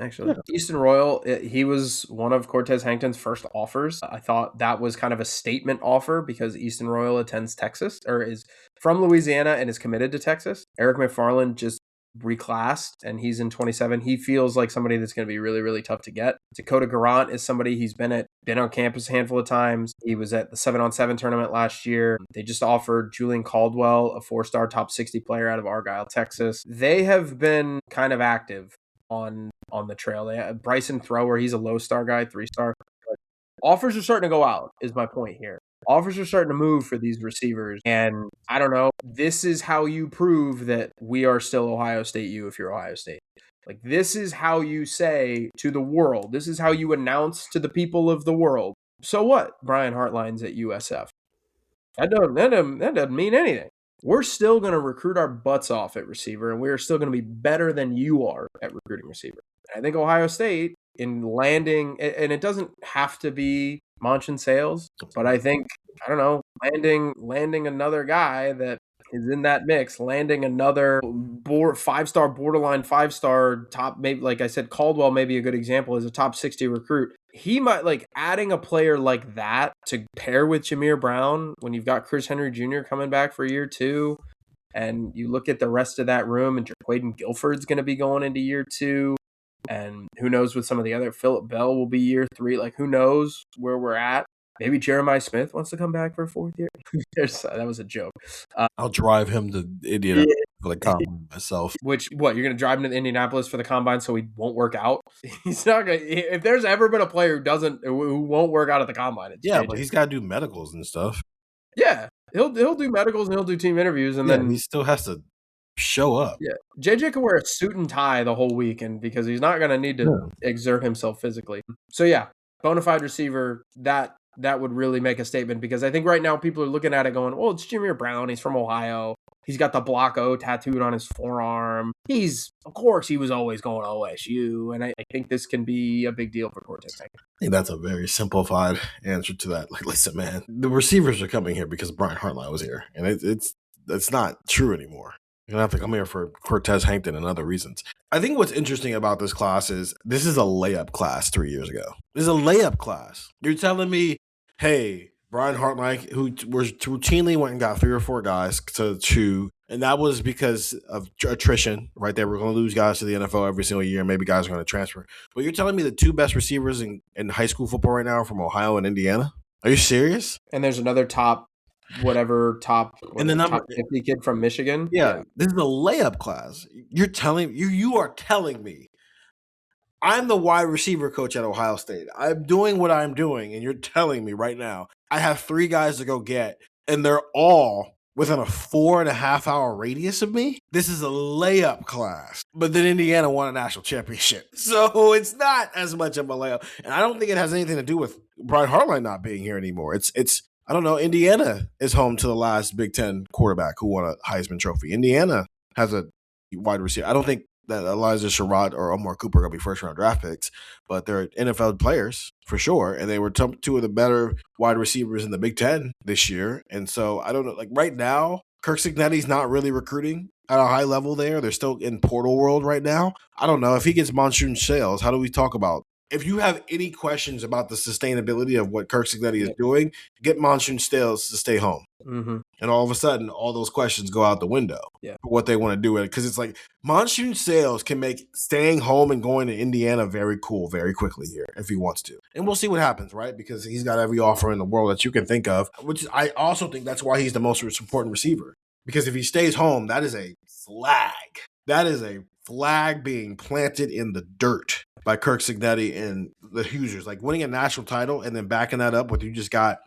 actually. Yeah. Easton Royal, he was one of Cortez Hankton's first offers. I thought that was kind of a statement offer because Easton Royal attends Texas, or is from Louisiana and is committed to Texas. Eric McFarland just reclassed and he's in 27. He feels like somebody that's going to be really, really tough to get. Dakota Garant is somebody he's been on campus a handful of times. He was at the 7-on-7 tournament last year. They just offered Julian Caldwell, a 4-star top 60 player out of Argyle, Texas. They have been kind of active on the trail. They have Bryson Thrower, he's a low-star guy, 3-star. But offers are starting to go out, is my point here. Offers are starting to move for these receivers. And I don't know, this is how you prove that we are still Ohio State U if you're Ohio State. Like, this is how you say to the world, this is how you announce to the people of the world, so what, Brian Hartline's at USF? That doesn't mean anything. We're still going to recruit our butts off at receiver, and we're still going to be better than you are at recruiting receiver. I think Ohio State, in landing, and it doesn't have to be Manchin Sales, but I think, I don't know, landing another guy that is in that mix, landing another 5-star, borderline 5-star top, maybe, like I said, Caldwell may be a good example as a top 60 recruit. He might, like, adding a player like that to pair with Jameer Brown when you've got Chris Henry Jr. coming back for year 2, and you look at the rest of that room, and Jaquaden Guilford's going to be going into year 2. And who knows with some of the other, Phillip Bell will be year 3. Like, who knows where we're at? Maybe Jeremiah Smith wants to come back for a 4th year. That was a joke. I'll drive him to Indianapolis for the combine myself. You're going to drive him to Indianapolis for the combine so he won't work out? He's not going to. If there's ever been a player who won't work out at the combine, it's JJ. But he's got to do medicals and stuff. Yeah, he'll do medicals and he'll do team interviews, and then he still has to show up. Yeah, JJ can wear a suit and tie the whole weekend because he's not going to need to exert himself physically. So yeah, bona fide receiver, that would really make a statement, because I think right now people are looking at it going, well, it's Jameer Brown. He's from Ohio. He's got the Block O tattooed on his forearm. Of course, he was always going to OSU. And I think this can be a big deal for Cortez. I think that's a very simplified answer to that. Like, listen, man, the receivers are coming here because Brian Hartline was here. And it's not true anymore. You're going to have to come here for Cortez Hankton and other reasons. I think what's interesting about this class is this is a layup class 3 years ago. This is a layup class. You're telling me, hey, Brian Hartline, who routinely went and got 3 or 4 guys to And that was because of attrition, right there. We're going to lose guys to the NFL every single year. Maybe guys are going to transfer. But you're telling me the two best receivers in high school football right now are from Ohio and Indiana? Are you serious? And there's another top 50 kid from Michigan. Yeah, this is a layup class. You are telling me I'm the wide receiver coach at Ohio State. I'm doing what I'm doing, and you're telling me right now I have 3 guys to go get, and they're all within a 4.5 hour radius of me. This is a layup class. But then Indiana won a national championship. So it's not as much of a layup. And I don't think it has anything to do with Brian Hartline not being here anymore. It's I don't know. Indiana is home to the last Big Ten quarterback who won a Heisman Trophy. Indiana has a wide receiver. I don't think that Elijah Sherrod or Omar Cooper are going to be first-round draft picks, but they're NFL players for sure, and they were 2 of the better wide receivers in the Big Ten this year. And so I don't know. Like right now, Kirk Cignetti's not really recruiting at a high level there. They're still in portal world right now. I don't know. If he gets Monsoon Sales, how do we talk about? If you have any questions about the sustainability of what Kirk Cignetti is doing, get Monsoon Sales to stay home. Mm-hmm. And all of a sudden, all those questions go out the window for what they want to do with it. Because it's like Monsoon Sales can make staying home and going to Indiana very cool very quickly here if he wants to. And we'll see what happens, right? Because he's got every offer in the world that you can think of, which I also think that's why he's the most important receiver. Because if he stays home, that is a flag. That is a flag being planted in the dirt by Kirk Cignetti and the Hoosiers. Like winning a national title and then backing that up with you just got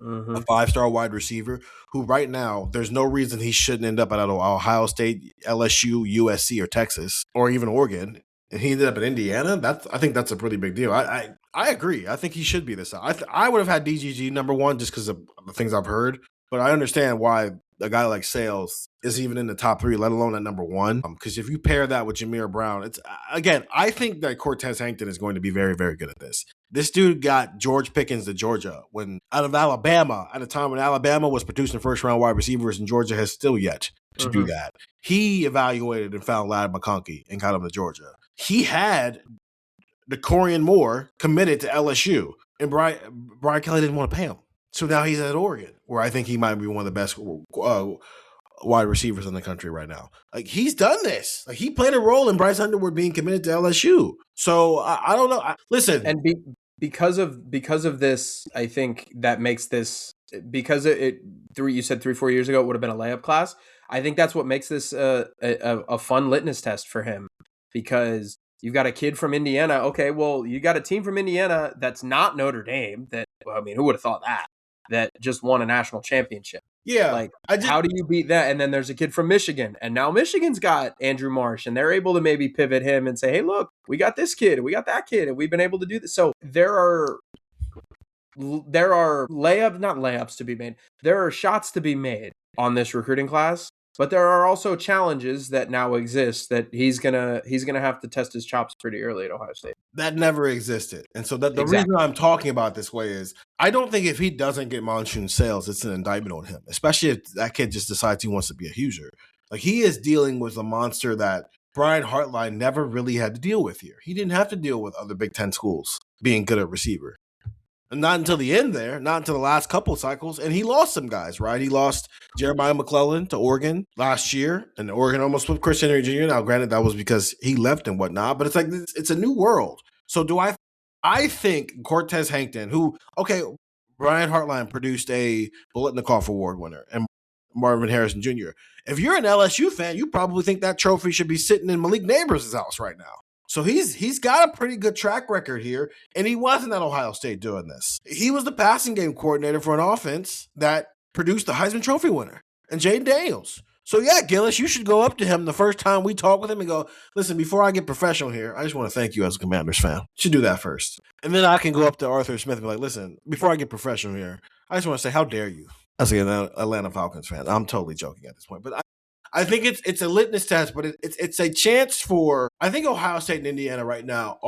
a 5-star wide receiver who right now there's no reason he shouldn't end up at Ohio State, LSU, USC, or Texas, or even Oregon. And he ended up in Indiana. I think that's a pretty big deal. I agree. I think he should be this. I would have had DGG number 1 just because of the things I've heard. But I understand why a guy like Sales is even in the top 3, let alone at number 1. Because if you pair that with Jameer Brown, it's again, I think that Cortez Hankton is going to be very, very good at this. This dude got George Pickens to Georgia out of Alabama at a time when Alabama was producing first-round wide receivers and Georgia has still yet to do that. He evaluated and found Ladd McConkey and got him to Georgia. He had DeCorian Moore committed to LSU, and Brian Kelly didn't want to pay him. So now he's at Oregon, where I think he might be one of the best wide receivers in the country right now. Like he's done this. Like he played a role in Bryce Underwood being committed to LSU. So I don't know. Listen, and because of this, I think that makes this because you said 3-4 years ago it would have been a layup class. I think that's what makes this a fun litmus test for him because you've got a kid from Indiana. Okay, well you got a team from Indiana that's not Notre Dame. Who would have thought that just won a national championship? Yeah. Like, how do you beat that? And then there's a kid from Michigan. And now Michigan's got Andrew Marsh. And they're able to maybe pivot him and say, hey, look, we got this kid. And we got that kid. And we've been able to do this. So there are not layups to be made. There are shots to be made on this recruiting class. But there are also challenges that now exist that he's gonna have to test his chops pretty early at Ohio State. That never existed. And so the reason I'm talking about this way is I don't think if he doesn't get Monsoon Sales, it's an indictment on him, especially if that kid just decides he wants to be a Hoosier. Like he is dealing with a monster that Brian Hartline never really had to deal with here. He didn't have to deal with other Big Ten schools being good at receiver. And not until the end there, not until the last couple of cycles. And he lost some guys, right? He lost Jeremiah McClellan to Oregon last year. And Oregon almost flipped Chris Henry Jr. Now, granted, that was because he left and whatnot. But it's like, it's a new world. So I think Cortez Hankton, who, okay, Brian Hartline produced a Biletnikoff Award winner and Marvin Harrison Jr. If you're an LSU fan, you probably think that trophy should be sitting in Malik Neighbors' house right now. So he's got a pretty good track record here, and he wasn't at Ohio State doing this. He was the passing game coordinator for an offense that produced the Heisman Trophy winner and Jaden Daniels. So yeah, Gillis, you should go up to him the first time we talk with him and go, listen, before I get professional here, I just want to thank you as a Commanders fan. You should do that first. And then I can go up to Arthur Smith and be like, listen, before I get professional here, I just want to say, how dare you? As an Atlanta Falcons fan. I'm totally joking at this point, but I think it's a litmus test, but it's a chance for, I think Ohio State and Indiana right now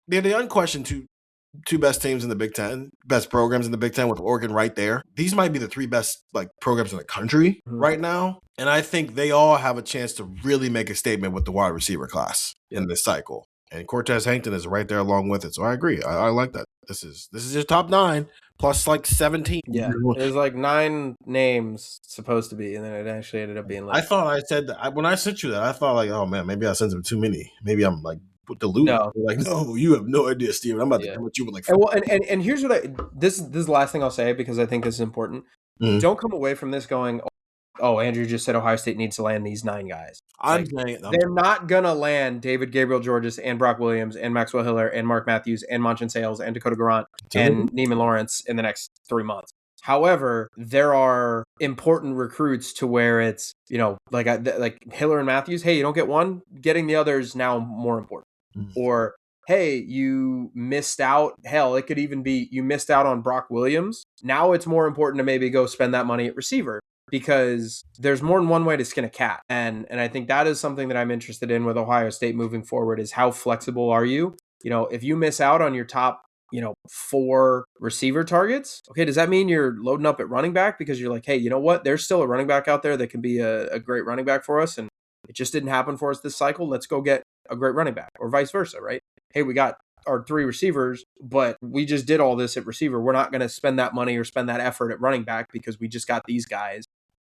they're the unquestioned two best teams in the Big Ten, best programs in the Big Ten with Oregon right there. These might be the 3 best programs in the country right now. And I think they all have a chance to really make a statement with the wide receiver class in this cycle. And Cortez Hankton is right there along with it. So I agree. I like that. This is your top 9 plus like 17. Yeah, there's like 9 names supposed to be, and then it actually ended up being like. I thought I said that when I sent you that. I thought like, oh man, maybe I sent him too many. Maybe I'm like deluded. No. Like, no, you have no idea, Steven. I'm about to come at you with like. And here's what this is the last thing I'll say because I think this is important. Mm-hmm. Don't come away from this going, oh, Andrew just said Ohio State needs to land these 9 guys. I'm saying they're not gonna land David Gabriel-Georges and Brock Williams and Maxwell Hiller and Mark Matthews and Monchin Sales and Dakota Garant and Neiman Lawrence in the next 3 months. However, there are important recruits to where it's, like Hiller and Matthews. Hey, you don't get one, getting the others now more important. Mm-hmm. Or hey, you missed out. Hell, it could even be you missed out on Brock Williams. Now it's more important to maybe go spend that money at receiver. Because there's more than one way to skin a cat. And I think that is something that I'm interested in with Ohio State moving forward is how flexible are you? If you miss out on your top, 4 receiver targets, okay, does that mean you're loading up at running back? Because you're like, hey, you know what? There's still a running back out there that can be a great running back for us. And it just didn't happen for us this cycle. Let's go get a great running back or vice versa, right? Hey, we got our 3 receivers, but we just did all this at receiver. We're not going to spend that money or spend that effort at running back because we just got these guys.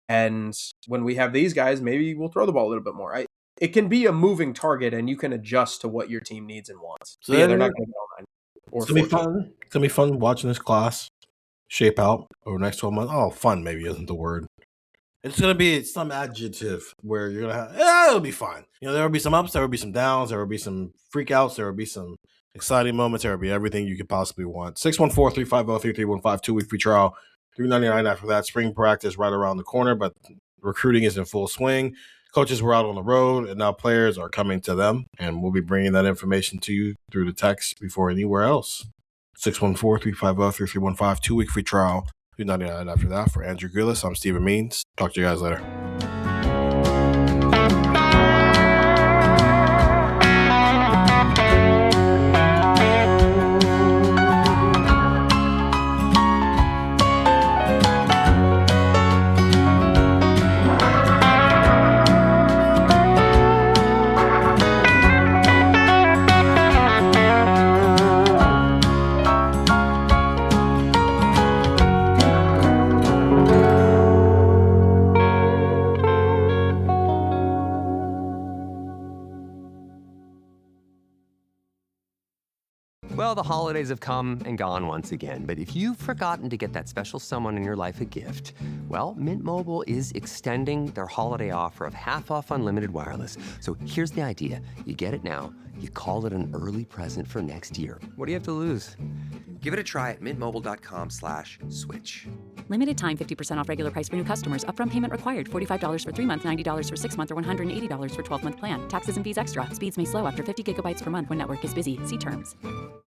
And when we have these guys, maybe we'll throw the ball a little bit more. It can be a moving target, and you can adjust to what your team needs and wants. So they're not going to get all 9. It's going to be fun. It's going to be fun watching this class shape out over the next 12 months. Oh, fun maybe isn't the word. It's going to be some adjective where you're going to have, it'll be fun. There will be some ups, there will be some downs, there will be some freakouts, there will be some exciting moments, there will be everything you could possibly want. 614-350-3315, 2-week free trial. $3.99 after that. Spring practice right around the corner, but recruiting is in full swing. Coaches were out on the road, and now players are coming to them, and we'll be bringing that information to you through the text before anywhere else. 614-350-3315, 2-week free trial. $3.99 after that. For Andrew Gillis, I'm Stephen Means. Talk to you guys later. Well, the holidays have come and gone once again, but if you've forgotten to get that special someone in your life a gift, well, Mint Mobile is extending their holiday offer of half off unlimited wireless. So here's the idea. You get it now, you call it an early present for next year. What do you have to lose? Give it a try at mintmobile.com/switch. Limited time, 50% off regular price for new customers. Upfront payment required. $45 for 3 months, $90 for 6 months, or $180 for 12-month plan. Taxes and fees extra. Speeds may slow after 50 gigabytes per month when network is busy. See terms.